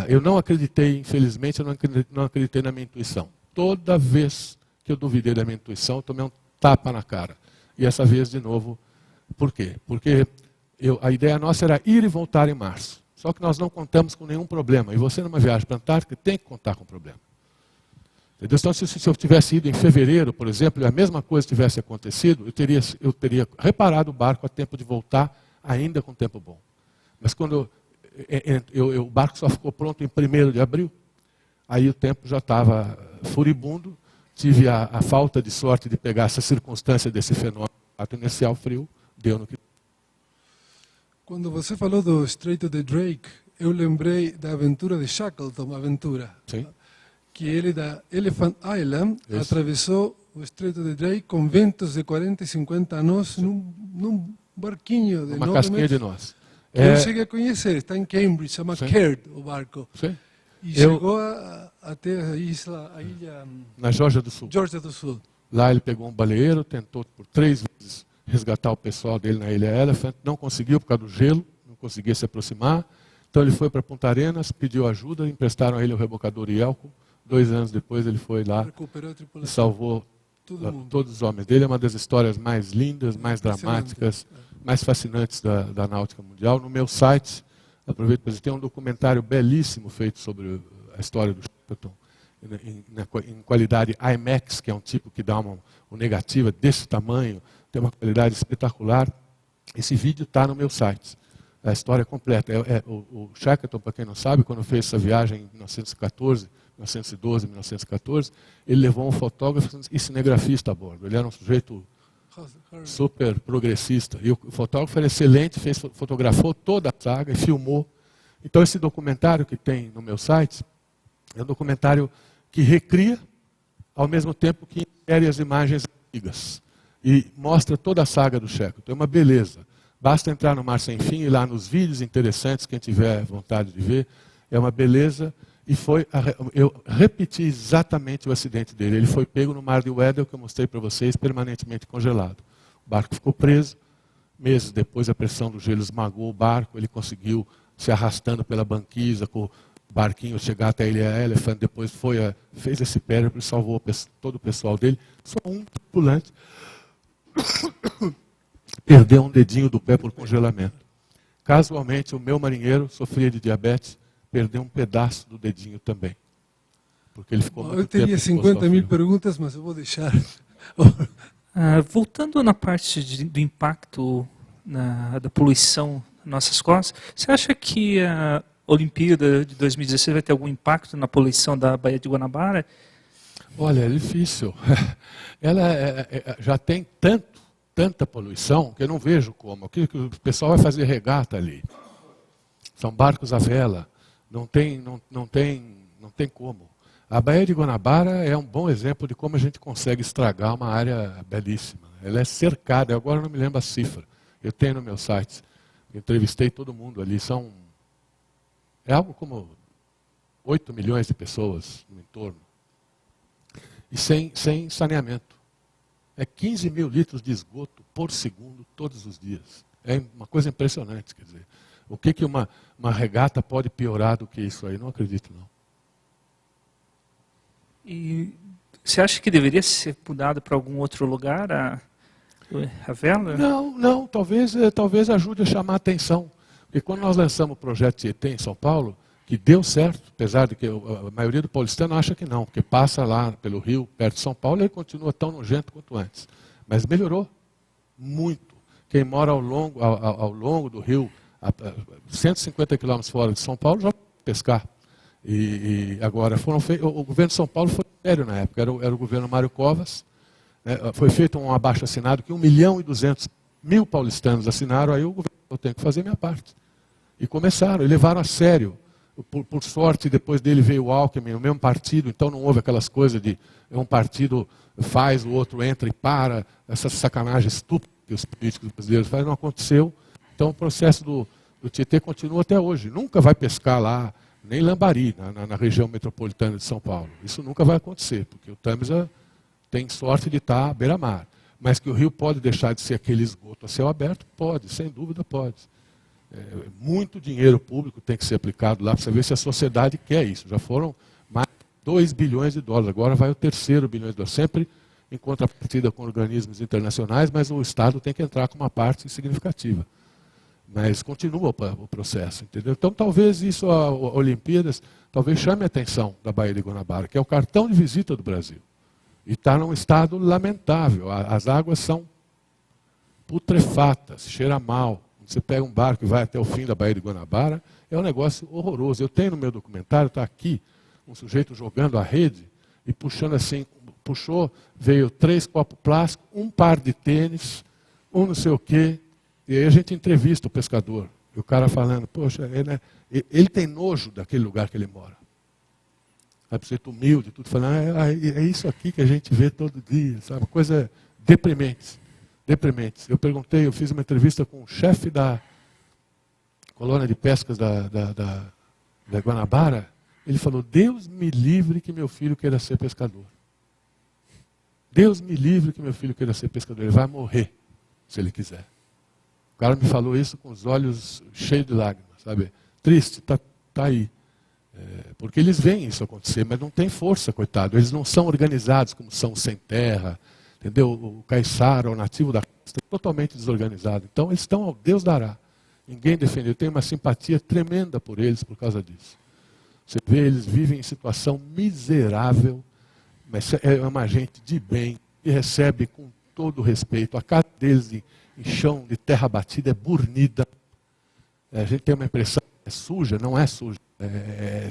eu não acreditei, infelizmente, eu não acreditei na minha intuição. Toda vez que eu duvidei da minha intuição, eu tomei um tapa na cara. E essa vez, de novo, por quê? Porque a ideia nossa era ir e voltar em março. Só que nós não contamos com nenhum problema. E você, numa viagem para a Antártica, tem que contar com problema. Entendeu? Então, se eu tivesse ido em fevereiro, por exemplo, e a mesma coisa tivesse acontecido, eu teria reparado o barco a tempo de voltar, ainda com tempo bom. Mas quando o barco só ficou pronto em 1º de abril, aí o tempo já estava furibundo, tive a falta de sorte de pegar essa circunstância desse fenômeno inicial frio, deu no que... Quando você falou do Estreito de Drake, eu lembrei da aventura de Shackleton, aventura. Sim. Que ele da Elephant Island Isso. atravessou o Estreito de Drake com ventos de 40 e 50 nós num barquinho de Uma 9 casquinha metros. de nós. Eu cheguei a conhecer, está em Cambridge, chama Caird o barco. Sim. E chegou até a ilha Na Geórgia do Sul. Geórgia do Sul. Lá ele pegou um baleeiro, tentou por 3 vezes resgatar o pessoal dele na Ilha Elephant, não conseguiu por causa do gelo, não conseguia se aproximar. Então ele foi para Punta Arenas, pediu ajuda, emprestaram a ele o rebocador Yelco, 2 anos depois ele foi lá Recuperou a e tripulação. salvou Todo mundo. todos os homens dele. É uma das histórias mais lindas, mais dramáticas, mais fascinantes da náutica mundial. No meu site, aproveito para dizer, tem um documentário belíssimo feito sobre a história do Shackleton, em qualidade IMAX, que é um tipo que dá uma negativa desse tamanho, tem uma qualidade espetacular. Esse vídeo está no meu site. A história completa. O Shackleton, para quem não sabe, quando fez essa viagem em 1914, 1912, 1914, ele levou um fotógrafo e cinegrafista a bordo. Ele era um sujeito super progressista. E o fotógrafo era excelente, fotografou toda a saga e filmou. Então esse documentário que tem no meu site é um documentário que recria, ao mesmo tempo que insere as imagens antigas. E mostra toda a saga do Shackleton. É uma beleza. Basta entrar no Mar Sem Fim e lá nos vídeos interessantes, quem tiver vontade de ver. É uma beleza. E eu repeti exatamente o acidente dele. Ele foi pego no Mar de Weddell, que eu mostrei para vocês, permanentemente congelado. O barco ficou preso. Meses depois, a pressão do gelo esmagou o barco. Ele conseguiu, se arrastando pela banquisa, com o barquinho, chegar até a Ilha Elephant. Depois fez esse périplo e salvou todo o pessoal dele. Só um tripulante perdeu um dedinho do pé por congelamento. Casualmente, o meu marinheiro sofria de diabetes, perdeu um pedaço do dedinho também. Porque ele ficou muito Eu teria tempo 50 exposto mil ao frio. perguntas, mas eu vou deixar. Voltando na parte do impacto da poluição nas nossas costas, você acha que a Olimpíada de 2016 vai ter algum impacto na poluição da Baía de Guanabara? Olha, é difícil. Ela já tem tanta poluição que eu não vejo como. O que o pessoal vai fazer regata ali? São barcos à vela. Não tem como. A Baía de Guanabara é um bom exemplo de como a gente consegue estragar uma área belíssima. Ela é cercada, agora não me lembro a cifra. Eu tenho no meu site. Entrevistei todo mundo ali. É algo como 8 milhões de pessoas no entorno. E sem saneamento. É 15 mil litros de esgoto por segundo, todos os dias. É uma coisa impressionante, quer dizer. O que uma regata pode piorar do que isso aí? Não acredito, não. E você acha que deveria ser mudado para algum outro lugar a vela? Não. Talvez ajude a chamar a atenção. Porque quando nós lançamos o projeto Tietê em São Paulo, que deu certo, apesar de que a maioria do paulistano acha que não, porque passa lá pelo rio, perto de São Paulo, e ele continua tão nojento quanto antes. Mas melhorou muito. Quem mora ao longo do rio, 150 quilômetros fora de São Paulo, já pode pescar. E agora o governo de São Paulo foi sério na época, era o governo Mário Covas. Né, foi feito um abaixo-assinado que 1.200.000 paulistanos assinaram, aí o governo falou, eu tenho que fazer minha parte. E começaram, e levaram a sério. Por sorte, depois dele veio o Alckmin, o mesmo partido, então não houve aquelas coisas de um partido faz, o outro entra e para, essas sacanagens estúpidas que os políticos brasileiros fazem, não aconteceu. Então o processo do Tietê continua até hoje. Nunca vai pescar lá, nem lambari, na região metropolitana de São Paulo. Isso nunca vai acontecer, porque o Tâmisa tem sorte de estar à beira-mar. Mas que o rio pode deixar de ser aquele esgoto a céu aberto? Pode, sem dúvida pode. Muito dinheiro público tem que ser aplicado lá para você ver se a sociedade quer isso. Já foram mais de 2 bilhões de dólares, agora vai o 3º bilhão de dólares. Sempre em contrapartida com organismos internacionais, mas o Estado tem que entrar com uma parte significativa. Mas continua o processo, entendeu? Então talvez isso, a Olimpíadas, talvez chame a atenção da Baía de Guanabara, que é o cartão de visita do Brasil. E está num estado lamentável. As águas são putrefatas, cheira mal. Você pega um barco e vai até o fim da Baía de Guanabara, é um negócio horroroso. Eu tenho no meu documentário, está aqui, um sujeito jogando a rede e puxando assim, veio 3 copos plásticos, um par de tênis, um não sei o quê, e aí a gente entrevista o pescador. E o cara falando, poxa, ele tem nojo daquele lugar que ele mora. É sujeito humilde, tudo falando, é isso aqui que a gente vê todo dia, sabe? Coisa deprimente. Deprimentes. Eu fiz uma entrevista com o chefe da colônia de pescas da Guanabara. Ele falou, Deus me livre que meu filho queira ser pescador. Deus me livre que meu filho queira ser pescador. Ele vai morrer, se ele quiser. O cara me falou isso com os olhos cheios de lágrimas, sabe? Triste, tá aí. Porque eles veem isso acontecer, mas não tem força, coitado. Eles não são organizados como são sem terra, entendeu? O caiçara, o nativo da costa, é totalmente desorganizado. Então eles estão ao Deus dará. Ninguém defende. Eu tenho uma simpatia tremenda por eles por causa disso. Você vê, eles vivem em situação miserável, mas é uma gente de bem, que recebe com todo o respeito. A casa deles em chão de terra batida é burnida. A gente tem uma impressão que é suja, não é suja.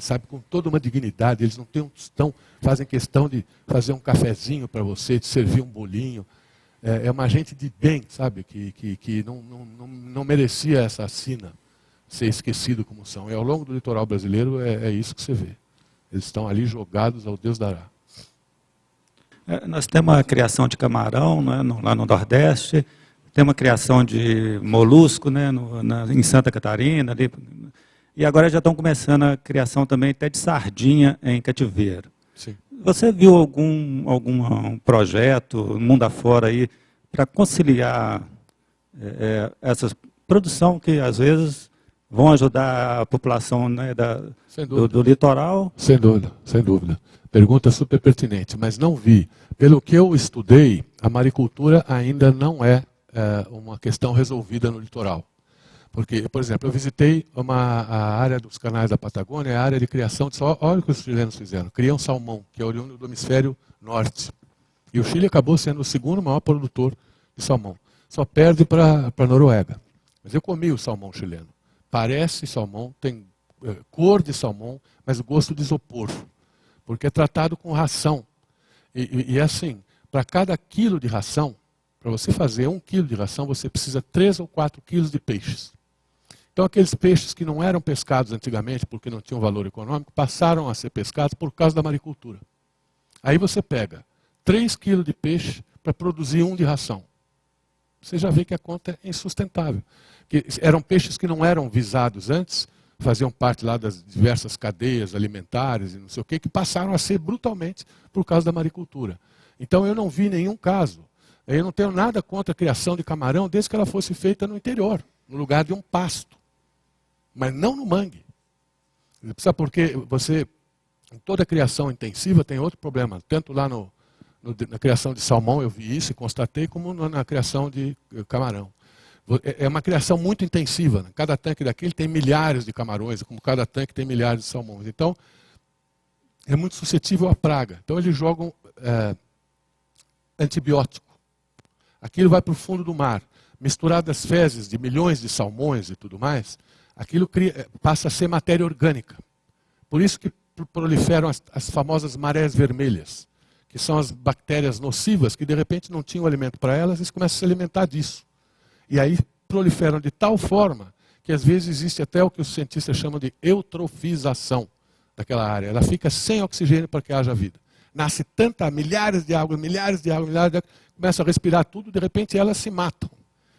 Sabe, com toda uma dignidade. Eles não têm um tostão, fazem questão de fazer um cafezinho para você, de servir um bolinho. É uma gente de bem, sabe, que não merecia essa sina, ser esquecido como são. E ao longo do litoral brasileiro é isso que você vê. Eles estão ali jogados ao Deus dará. Nós temos a criação de camarão, né, lá no Nordeste, temos a criação de molusco, né, em Santa Catarina, ali, e agora já estão começando a criação também até de sardinha em cativeiro. Sim. Você viu algum projeto, mundo afora aí, para conciliar essa produção que às vezes vão ajudar a população, né, do litoral? Sem dúvida, sem dúvida. Pergunta super pertinente, mas não vi. Pelo que eu estudei, a maricultura ainda não é uma questão resolvida no litoral. Porque, por exemplo, eu visitei a área dos canais da Patagônia, a área de criação de salmão. Olha o que os chilenos fizeram. Criam salmão, que é oriundo do hemisfério norte. E o Chile acabou sendo o segundo maior produtor de salmão. Só perde para a Noruega. Mas eu comi o salmão chileno. Parece salmão, tem cor de salmão, mas o gosto de isopor. Porque é tratado com ração. E assim, para cada quilo de ração, para você fazer 1 quilo de ração, você precisa 3 ou 4 quilos de peixes. Então aqueles peixes que não eram pescados antigamente, porque não tinham valor econômico, passaram a ser pescados por causa da maricultura. Aí você pega 3 quilos de peixe para produzir 1 de ração. Você já vê que a conta é insustentável. Que eram peixes que não eram visados antes, faziam parte lá das diversas cadeias alimentares e não sei o que passaram a ser brutalmente por causa da maricultura. Então eu não vi nenhum caso. Eu não tenho nada contra a criação de camarão, desde que ela fosse feita no interior, no lugar de um pasto. Mas não no mangue. Sabe por quê? Em toda criação intensiva tem outro problema. Tanto lá na criação de salmão eu vi isso e constatei, como na criação de camarão. É uma criação muito intensiva. Né? Cada tanque daquele tem milhares de camarões, como cada tanque tem milhares de salmões. Então, é muito suscetível à praga. Então, eles jogam antibiótico. Aquilo vai para o fundo do mar. Misturado às fezes de milhões de salmões e tudo mais, aquilo passa a ser matéria orgânica. Por isso que proliferam as famosas marés vermelhas, que são as bactérias nocivas que de repente não tinham alimento para elas e começam a se alimentar disso. E aí proliferam de tal forma que às vezes existe até o que os cientistas chamam de eutrofização daquela área. Ela fica sem oxigênio para que haja vida. Nasce milhares de água, começam a respirar tudo, de repente elas se matam,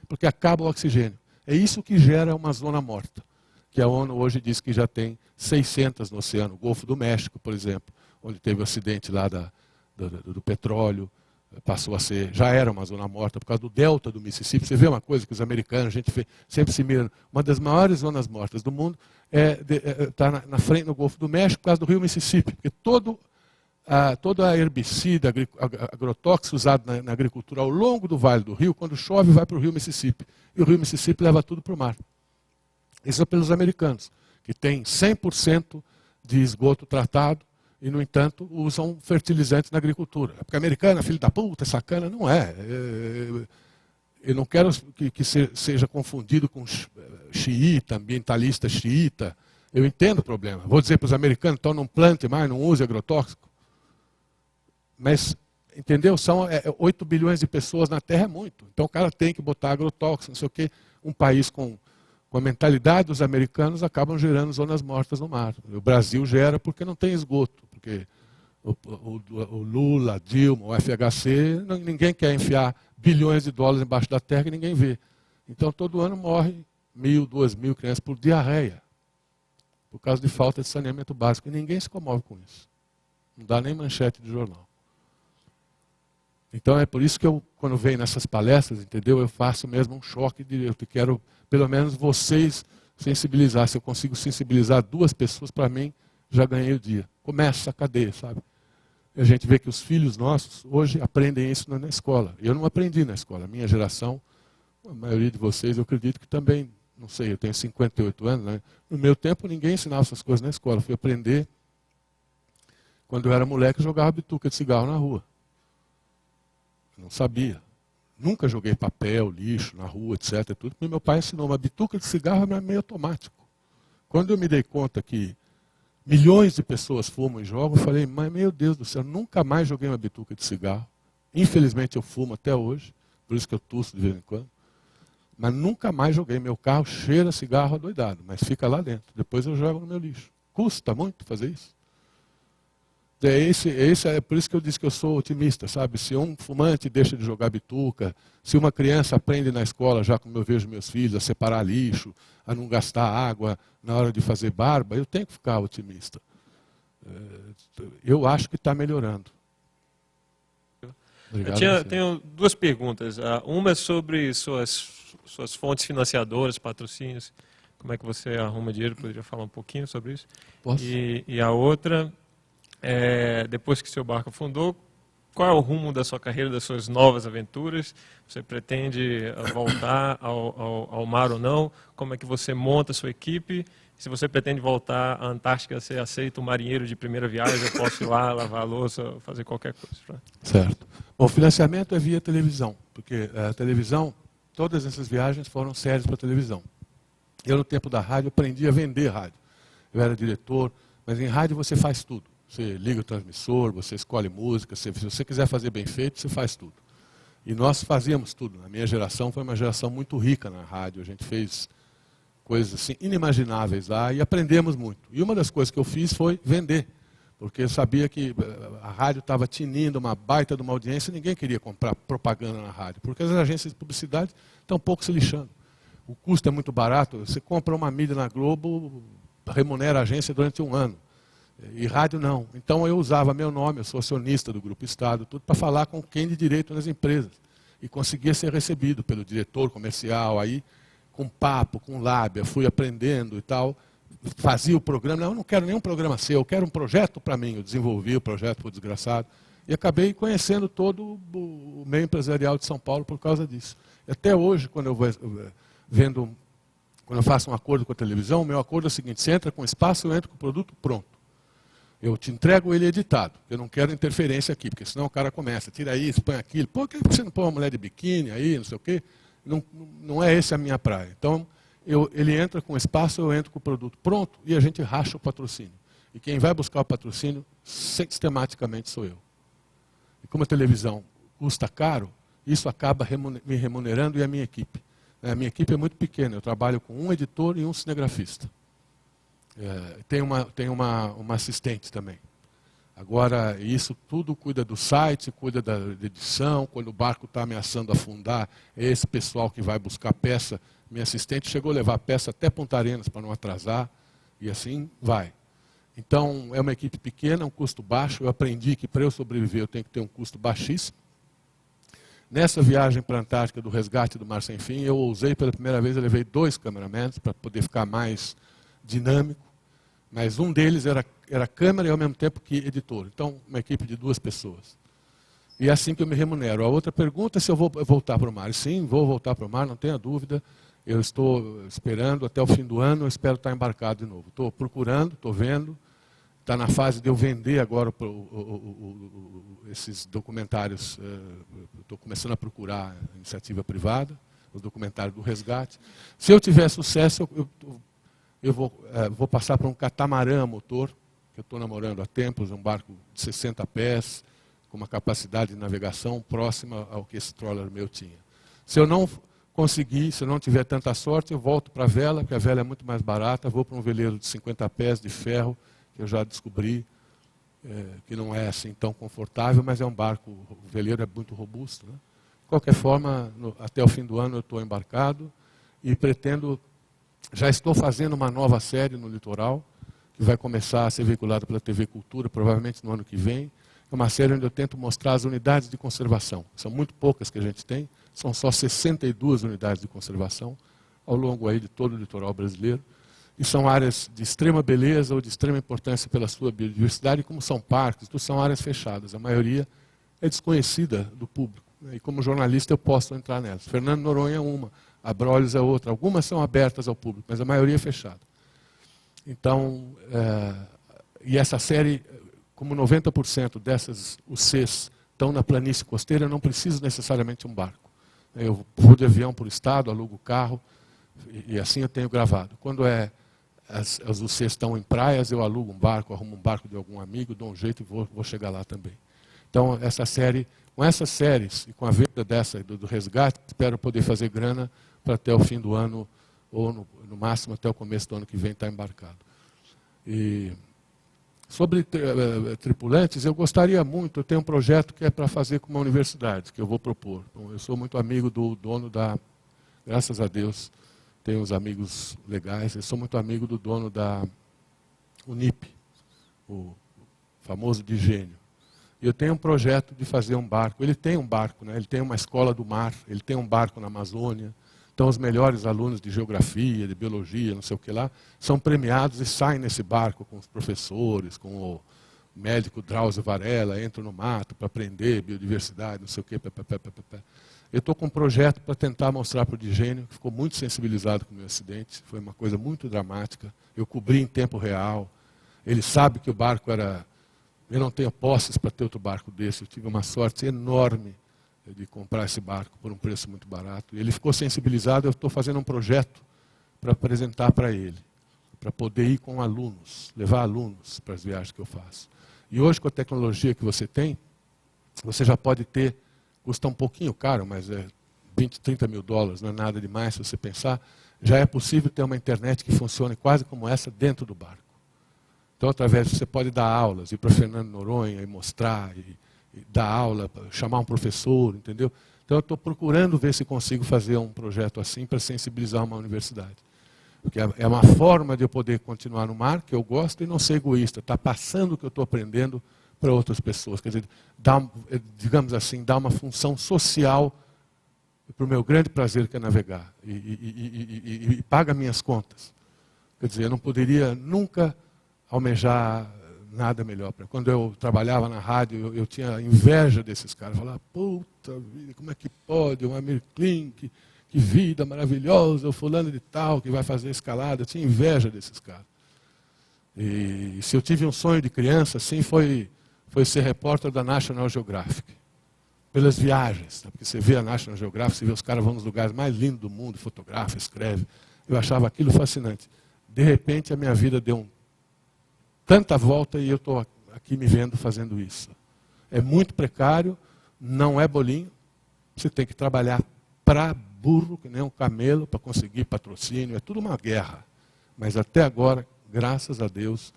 porque acaba o oxigênio. É isso que gera uma zona morta, que a ONU hoje diz que já tem 600 no oceano. O Golfo do México, por exemplo, onde teve o acidente lá do petróleo, passou a ser, já era uma zona morta por causa do delta do Mississippi. Você vê uma coisa que os americanos, a gente sempre se mira, uma das maiores zonas mortas do mundo está na frente do Golfo do México por causa do rio Mississippi, porque toda a herbicida, agrotóxico usado na agricultura ao longo do vale do rio, quando chove vai para o rio Mississippi, e o rio Mississippi leva tudo para o mar. Isso é pelos americanos, que têm 100% de esgoto tratado, e, no entanto, usam fertilizantes na agricultura. Porque a americana, filho da puta, sacana, não é. Eu não quero que seja confundido com xiita, ambientalista xiita. Eu entendo o problema. Vou dizer para os americanos, então não plante mais, não use agrotóxico. Mas, entendeu? São 8 bilhões de pessoas na Terra, é muito. Então o cara tem que botar agrotóxico, não sei o quê. Um país com a mentalidade dos americanos acabam gerando zonas mortas no mar. O Brasil gera porque não tem esgoto. Porque o Lula, a Dilma, o FHC, ninguém quer enfiar bilhões de dólares embaixo da terra que ninguém vê. Então todo ano morre 1.000, 2.000 crianças por diarreia, por causa de falta de saneamento básico. E ninguém se comove com isso. Não dá nem manchete de jornal. Então é por isso que eu, quando venho nessas palestras, entendeu? Eu faço mesmo um choque de eu quero, pelo menos vocês, sensibilizar. Se eu consigo sensibilizar 2 pessoas, para mim, já ganhei o dia. Começa a cadeia, sabe? E a gente vê que os filhos nossos hoje aprendem isso na escola. Eu não aprendi na escola. A minha geração, a maioria de vocês, eu acredito que também, não sei, eu tenho 58 anos, né? No meu tempo ninguém ensinava essas coisas na escola. Eu fui aprender quando eu era moleque, eu jogava bituca de cigarro na rua. Eu não sabia. Nunca joguei papel, lixo na rua, etc. Tudo, porque meu pai ensinou. Uma bituca de cigarro é meio automático. Quando eu me dei conta que milhões de pessoas fumam e jogam, eu falei, mas meu Deus do céu, nunca mais joguei uma bituca de cigarro. Infelizmente eu fumo até hoje, por isso que eu tuço de vez em quando. Mas nunca mais joguei. Meu carro cheira cigarro adoidado, mas fica lá dentro. Depois eu jogo no meu lixo. Custa muito fazer isso. É por isso que eu disse que eu sou otimista, sabe? Se um fumante deixa de jogar bituca, se uma criança aprende na escola, já como eu vejo meus filhos, a separar lixo, a não gastar água na hora de fazer barba, eu tenho que ficar otimista. Eu acho que está melhorando. Obrigado, tenho duas perguntas. Uma é sobre suas fontes financiadoras, patrocínios. Como é que você arruma dinheiro? Poderia falar um pouquinho sobre isso? Posso? E a outra, depois que seu barco afundou, qual é o rumo da sua carreira, das suas novas aventuras? Você pretende voltar ao mar ou não? Como é que você monta a sua equipe? Se você pretende voltar à Antártica, você aceita um marinheiro de primeira viagem, eu posso ir lá, lavar a louça, fazer qualquer coisa. Certo. Bom, o financiamento é via televisão, porque a televisão, todas essas viagens foram séries para televisão. Eu, no tempo da rádio, aprendi a vender rádio. Eu era diretor, mas em rádio você faz tudo. Você liga o transmissor, você escolhe música, se você quiser fazer bem feito, você faz tudo. E nós fazíamos tudo. A minha geração foi uma geração muito rica na rádio. A gente fez coisas assim inimagináveis lá e aprendemos muito. E uma das coisas que eu fiz foi vender, porque eu sabia que a rádio estava tinindo uma baita de uma audiência e ninguém queria comprar propaganda na rádio, porque as agências de publicidade estão um pouco se lixando. O custo é muito barato, você compra uma milha na Globo, remunera a agência durante um ano. E rádio não. Então eu usava meu nome, eu sou acionista do Grupo Estado, tudo para falar com quem de direito nas empresas. E conseguia ser recebido pelo diretor comercial, aí com papo, com lábia, fui aprendendo e tal. Fazia o programa, não, eu não quero nenhum programa seu, eu quero um projeto para mim. Eu desenvolvi o projeto, foi desgraçado. E acabei conhecendo todo o meio empresarial de São Paulo por causa disso. E até hoje, quando eu faço um acordo com a televisão, o meu acordo é o seguinte, você entra com espaço, eu entro com o produto pronto. Eu te entrego ele editado. Eu não quero interferência aqui, porque senão o cara começa, tira isso, põe aquilo. Por que você não põe uma mulher de biquíni aí, não sei o quê? Não é essa a minha praia. Então, ele entra com espaço, eu entro com o produto pronto e a gente racha o patrocínio. E quem vai buscar o patrocínio, sistematicamente sou eu. E como a televisão custa caro, isso acaba me remunerando e a minha equipe. A minha equipe é muito pequena, eu trabalho com um editor e um cinegrafista. Tem uma assistente também. Agora, isso tudo cuida do site, cuida da edição, quando o barco está ameaçando afundar, é esse pessoal que vai buscar peça. Minha assistente chegou a levar peça até Punta Arenas para não atrasar, e assim vai. Então, é uma equipe pequena, um custo baixo. Eu aprendi que para eu sobreviver eu tenho que ter um custo baixíssimo. Nessa viagem para a Antártica do resgate do Mar Sem Fim, eu ousei pela primeira vez, eu levei 2 cameramans para poder ficar mais dinâmico, mas um deles era câmera e ao mesmo tempo que editor. Então, uma equipe de 2 pessoas. E é assim que eu me remunero. A outra pergunta é se eu vou voltar para o mar. Sim, vou voltar para o mar, não tenha dúvida. Eu estou esperando até o fim do ano, eu espero estar embarcado de novo. Estou procurando, estou vendo. Está na fase de eu vender agora esses documentários. Estou começando a procurar iniciativa privada, os documentários do resgate. Se eu tiver sucesso, eu vou passar para um catamarã motor, que eu estou namorando há tempos, um barco de 60 pés, com uma capacidade de navegação próxima ao que esse trawler meu tinha. Se eu não conseguir, se eu não tiver tanta sorte, eu volto para a vela, porque a vela é muito mais barata, vou para um veleiro de 50 pés de ferro, que eu já descobri que não é assim tão confortável, mas é um barco, o veleiro é muito robusto. Né? De qualquer forma, até o fim do ano eu estou embarcado e pretendo, já estou fazendo uma nova série no litoral, que vai começar a ser veiculada pela TV Cultura, provavelmente no ano que vem. É uma série onde eu tento mostrar as unidades de conservação. São muito poucas que a gente tem, são só 62 unidades de conservação ao longo aí de todo o litoral brasileiro. e são áreas de extrema beleza ou de extrema importância pela sua biodiversidade, como são parques, tudo são áreas fechadas. A maioria é desconhecida do público, né? E como jornalista eu posso entrar nelas. Fernando Noronha é uma, Abrolhos é outra. Algumas são abertas ao público, mas a maioria é fechada. Então, e essa série, como 90% dessas UCs estão na planície costeira, eu não preciso necessariamente um barco. Eu vou de avião por estado, alugo carro, e assim eu tenho gravado. Quando as UCs estão em praias, eu alugo um barco, arrumo um barco de algum amigo, dou um jeito e vou chegar lá também. Então, essa série, com essas séries e com a venda dessa do resgate, espero poder fazer grana para até o fim do ano, ou no máximo até o começo do ano que vem estar embarcado. E sobre tripulantes, eu gostaria muito, eu tenho um projeto que é para fazer com uma universidade, que eu vou propor. Bom, eu sou muito amigo do dono da, graças a Deus, tenho uns amigos legais, eu sou muito amigo do dono da Unip, o famoso Digênio. E eu tenho um projeto de fazer um barco. Ele tem um barco, né? Ele tem uma escola do mar, ele tem um barco na Amazônia. Então os melhores alunos de geografia, de biologia, não sei o que lá, são premiados e saem nesse barco com os professores, com o médico Drauzio Varela, entram no mato para aprender biodiversidade, não sei o que. Eu estou com um projeto para tentar mostrar para o Digênio, que ficou muito sensibilizado com o meu acidente, foi uma coisa muito dramática. Eu cobri em tempo real. Ele sabe que o barco era... Eu não tenho posses para ter outro barco desse. Eu tive uma sorte enorme de comprar esse barco por um preço muito barato. E ele ficou sensibilizado. Eu estou fazendo um projeto para apresentar para ele, para poder ir com alunos, levar alunos para as viagens que eu faço. E hoje, com a tecnologia que você tem, você já pode ter, custa um pouquinho caro, mas é 20, 30 mil dólares, não é nada demais se você pensar, já é possível ter uma internet que funcione quase como essa dentro do barco. Então, através disso, você pode dar aulas, ir para Fernando Noronha e mostrar, e dar aula, chamar um professor, entendeu? Então, eu estou procurando ver se consigo fazer um projeto assim para sensibilizar uma universidade. Porque é uma forma de eu poder continuar no mar, que eu gosto, e não ser egoísta, estar passando o que eu estou aprendendo para outras pessoas. Quer dizer, digamos assim, dar uma função social para o meu grande prazer, que é navegar, e paga minhas contas. Quer dizer, eu não poderia nunca almejar nada melhor. Quando eu trabalhava na rádio, eu tinha inveja desses caras. Eu falava, puta vida, como é que pode? Um Amir Klink, que vida maravilhosa, o fulano de tal, que vai fazer escalada. Eu tinha inveja desses caras. E se eu tive um sonho de criança, assim, foi ser repórter da National Geographic. Pelas viagens. Porque você vê a National Geographic, você vê os caras vão nos lugares mais lindos do mundo, fotografa, escreve. Eu achava aquilo fascinante. De repente, a minha vida deu tanta volta e eu estou aqui me vendo fazendo isso. É muito precário, não é bolinho. Você tem que trabalhar para burro, que nem um camelo, para conseguir patrocínio. É tudo uma guerra. Mas até agora, graças a Deus,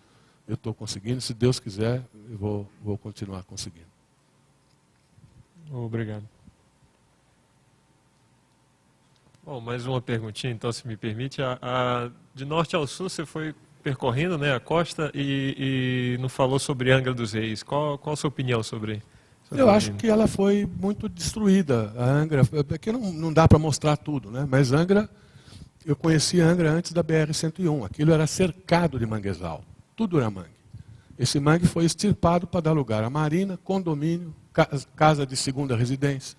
eu estou conseguindo. Se Deus quiser, eu vou continuar conseguindo. Obrigado. Bom, mais uma perguntinha, então, se me permite. De norte ao sul, você foi percorrendo, né, a costa e não falou sobre Angra dos Reis. Qual a sua opinião sobre Eu acho que ela foi muito destruída, a Angra. Aqui não dá para mostrar tudo, né? Mas Angra, eu conheci Angra antes da BR-101. Aquilo era cercado de manguezal. Tudo era mangue. Esse mangue foi extirpado para dar lugar a marina, condomínio, casa de segunda residência.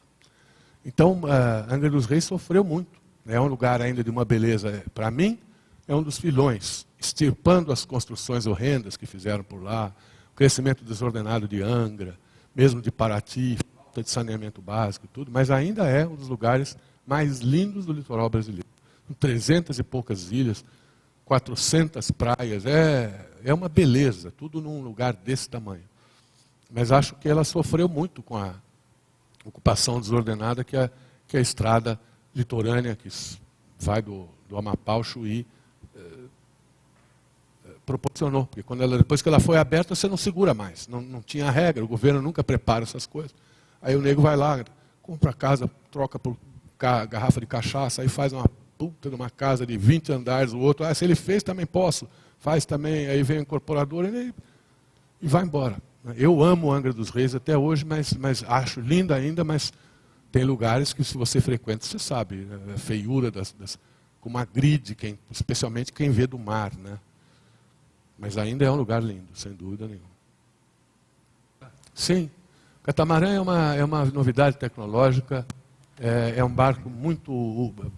Então, Angra dos Reis sofreu muito. É um lugar ainda de uma beleza, para mim, é um dos filões, extirpando as construções horrendas que fizeram por lá, o crescimento desordenado de Angra, mesmo de Paraty, falta de saneamento básico e tudo, mas ainda é um dos lugares mais lindos do litoral brasileiro. Com 300 e poucas ilhas, 400 praias, é uma beleza, tudo num lugar desse tamanho. Mas acho que ela sofreu muito com a ocupação desordenada que a estrada litorânea, que vai do Amapá ao Chuí, proporcionou. Porque depois que ela foi aberta, você não segura mais. Não tinha regra, o governo nunca prepara essas coisas. Aí o nego vai lá, compra a casa, troca por garrafa de cachaça, aí faz uma puta de uma casa de 20 andares, o outro, se ele fez, também posso. Faz também, aí vem o incorporador e vai embora. Eu amo Angra dos Reis até hoje, mas acho linda ainda, mas tem lugares que se você frequenta, você sabe, a feiura com uma grid, especialmente quem vê do mar, né? Mas ainda é um lugar lindo, sem dúvida nenhuma. Sim, o catamarã é uma novidade tecnológica, é um barco muito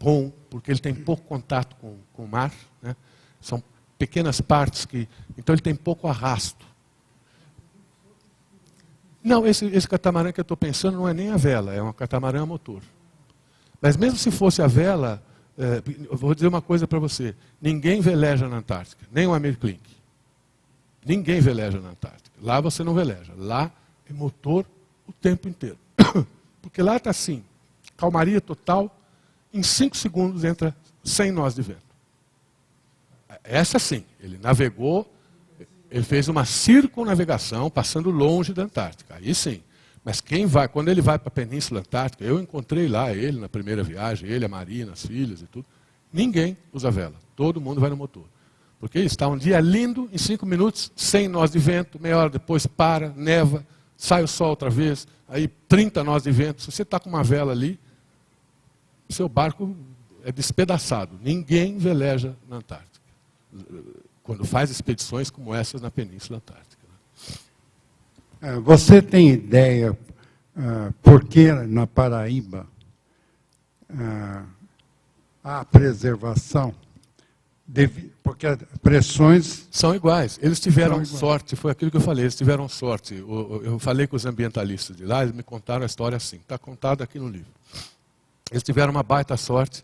bom, porque ele tem pouco contato com o mar, né? São pequenas partes então ele tem pouco arrasto. Não, esse catamarã que eu estou pensando não é nem a vela, é um catamarã a motor. Mas mesmo se fosse a vela, eu vou dizer uma coisa para você, ninguém veleja na Antártica, nem o Amir Klink. Ninguém veleja na Antártica. Lá você não veleja, lá é motor o tempo inteiro. Porque lá está assim, calmaria total, em 5 segundos entra 100 nós de vento. Essa sim, ele navegou, ele fez uma circunnavegação passando longe da Antártica, aí sim. Mas quando ele vai para a Península Antártica, eu encontrei lá ele na primeira viagem, ele, a Marina, as filhas e tudo, ninguém usa vela, todo mundo vai no motor. Porque está um dia lindo, em 5 minutos, 100 nós de vento, meia hora depois para, neva, sai o sol outra vez, aí 30 nós de vento. Se você está com uma vela ali, o seu barco é despedaçado. Ninguém veleja na Antártica, quando faz expedições como essas na Península Antártica. Você tem ideia por que na Paraíba há preservação? Porque as pressões... São iguais. Eles tiveram sorte, foi aquilo que eu falei, eles tiveram sorte. Eu falei com os ambientalistas de lá, eles me contaram a história assim, está contado aqui no livro. Eles tiveram uma baita sorte,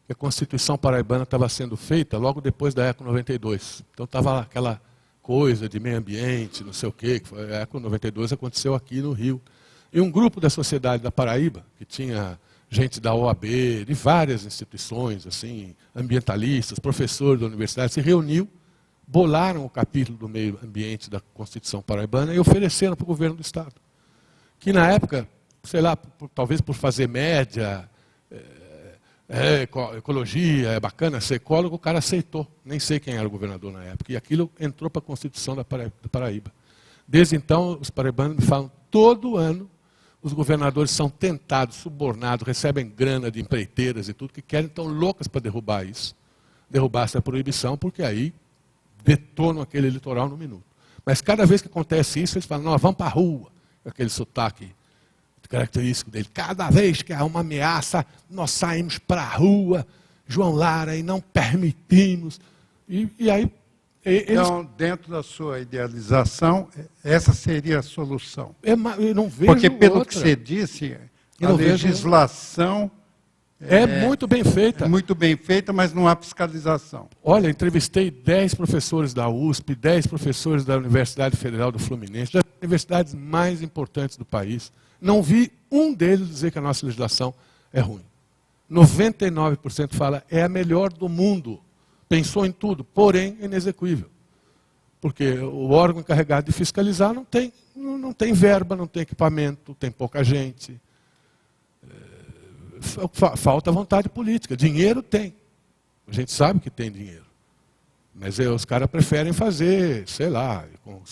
que a Constituição Paraibana estava sendo feita logo depois da ECO 92. Então estava aquela coisa de meio ambiente, não sei o quê, a ECO 92 aconteceu aqui no Rio. E um grupo da sociedade da Paraíba, que tinha gente da OAB, de várias instituições, assim, ambientalistas, professores da universidade, se reuniu, bolaram o capítulo do meio ambiente da Constituição Paraibana e ofereceram para o governo do Estado. Que na época, sei lá, talvez por fazer média, ecologia, é bacana ser ecólogo, o cara aceitou. Nem sei quem era o governador na época. E aquilo entrou para a Constituição da Paraíba. Desde então, os paraibanos me falam, todo ano, os governadores são tentados, subornados, recebem grana de empreiteiras e tudo, que querem, estão loucas para derrubar isso. Derrubar essa proibição, porque aí detonam aquele litoral no minuto. Mas cada vez que acontece isso, eles falam, nós vamos para a rua. Aquele sotaque característico dele. Cada vez que há uma ameaça, nós saímos para a rua, João Lara, e não permitimos. E aí... Então, dentro da sua idealização, essa seria a solução. Eu não vejo porque, pelo outra. que você disse, Eu a não vejo legislação é muito bem feita. É muito bem feita, mas não há fiscalização. Olha, entrevistei 10 professores da USP, 10 professores da Universidade Federal do Fluminense, das universidades mais importantes do país. Não vi um deles dizer que a nossa legislação é ruim. 99% fala, é a melhor do mundo. Pensou em tudo, porém é inexequível. Porque o órgão encarregado de fiscalizar não tem verba, não tem equipamento, tem pouca gente. Falta vontade política. Dinheiro tem. A gente sabe que tem dinheiro. Mas os caras preferem fazer, sei lá,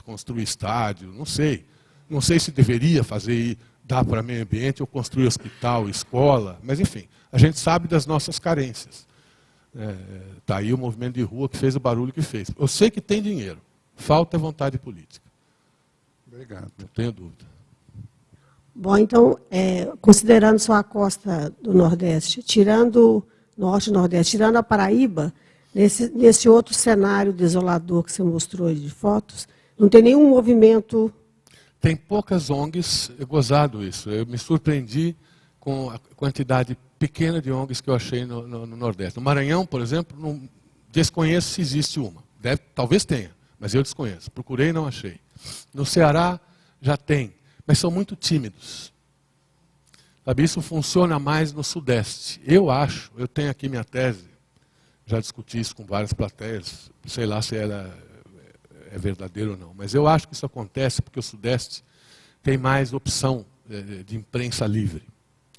construir estádio, não sei. Não sei se deveria fazer, dar para meio ambiente ou construir hospital, escola, mas enfim, a gente sabe das nossas carências. Está aí o movimento de rua que fez o barulho que fez. Eu sei que tem dinheiro, falta vontade política. Obrigado. Não tenho dúvida. Bom, então, considerando só a costa do Nordeste, tirando Norte e Nordeste, tirando a Paraíba, nesse outro cenário desolador que você mostrou de fotos, não tem nenhum movimento... Tem poucas ONGs, é gozado isso. Eu me surpreendi com a quantidade pequena de ONGs que eu achei no Nordeste. No Maranhão, por exemplo, não desconheço se existe uma. Talvez tenha, mas eu desconheço. Procurei e não achei. No Ceará já tem, mas são muito tímidos. Sabe, isso funciona mais no Sudeste. Eu tenho aqui minha tese, já discuti isso com várias plateias, sei lá se ela é verdadeira ou não, mas eu acho que isso acontece porque o Sudeste tem mais opção de imprensa livre.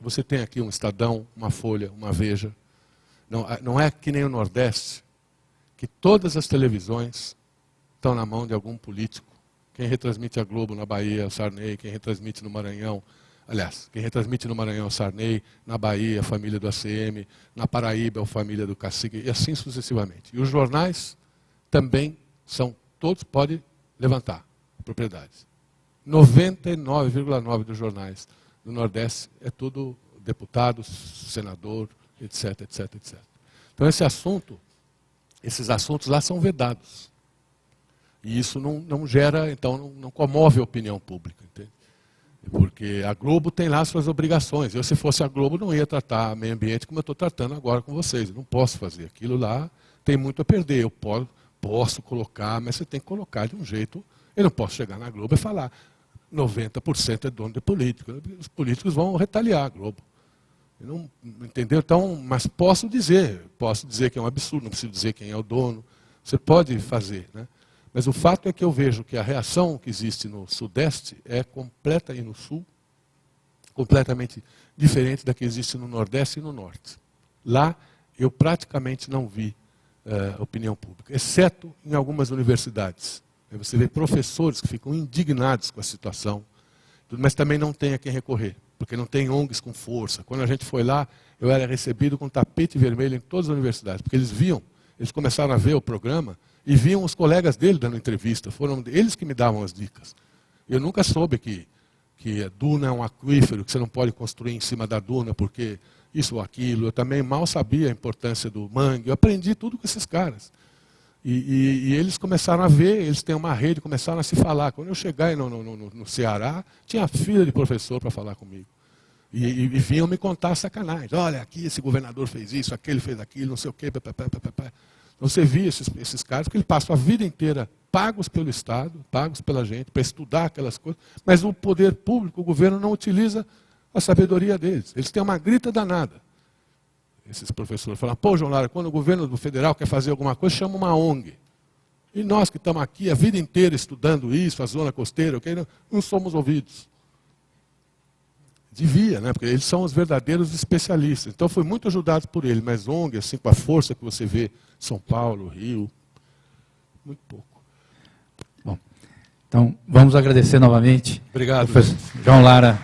Você tem aqui um Estadão, uma Folha, uma Veja. Não é que nem o Nordeste, que todas as televisões estão na mão de algum político. Quem retransmite a Globo na Bahia é o Sarney, quem retransmite no Maranhão, Aliás, quem retransmite no Maranhão é o Sarney, na Bahia a família do ACM, na Paraíba a família do Cacique, e assim sucessivamente. E os jornais também são, todos podem levantar propriedades. 99,9% dos jornais do Nordeste é tudo deputado, senador, etc, etc, etc. Então esses assuntos lá são vedados. E isso não gera, então não comove a opinião pública, entende? Porque a Globo tem lá suas obrigações. Eu, se fosse a Globo, não ia tratar meio ambiente como eu estou tratando agora com vocês. Eu não posso fazer aquilo lá, tem muito a perder. Eu posso colocar, mas você tem que colocar de um jeito. Eu não posso chegar na Globo e falar 90% é dono de político. Os políticos vão retaliar a Globo. Não, entendeu? Então, mas posso dizer que é um absurdo, não preciso dizer quem é o dono. Você pode fazer, né? Mas o fato é que eu vejo que a reação que existe no Sudeste é completa e no Sul, completamente diferente da que existe no Nordeste e no Norte. Lá eu praticamente não vi opinião pública, exceto em algumas universidades. Aí você vê professores que ficam indignados com a situação, mas também não tem a quem recorrer, porque não tem ONGs com força. Quando a gente foi lá, eu era recebido com tapete vermelho em todas as universidades, porque eles começaram a ver o programa e viam os colegas dele dando entrevista. Foram eles que me davam as dicas. Eu nunca soube que a duna é um aquífero, que você não pode construir em cima da duna, porque isso ou aquilo. Eu também mal sabia a importância do mangue. Eu aprendi tudo com esses caras. E eles começaram a ver, eles têm uma rede, começaram a se falar. Quando eu cheguei no Ceará, tinha fila de professor para falar comigo. E vinham me contar sacanagem. Olha, aqui esse governador fez isso, aquele fez aquilo, não sei o quê. Você via esses caras, porque eles passam a vida inteira pagos pelo Estado, pagos pela gente, para estudar aquelas coisas, mas o poder público, o governo, não utiliza a sabedoria deles. Eles têm uma grita danada. Esses professores falam, pô, João Lara, quando o governo federal quer fazer alguma coisa, chama uma ONG. E nós que estamos aqui a vida inteira estudando isso, a zona costeira, okay, não somos ouvidos. Devia, né? Porque eles são os verdadeiros especialistas. Então, fui muito ajudado por ele, mas ONG, assim, com a força que você vê, São Paulo, Rio, muito pouco. Bom, então, vamos agradecer novamente. Obrigado. Professor João Lara.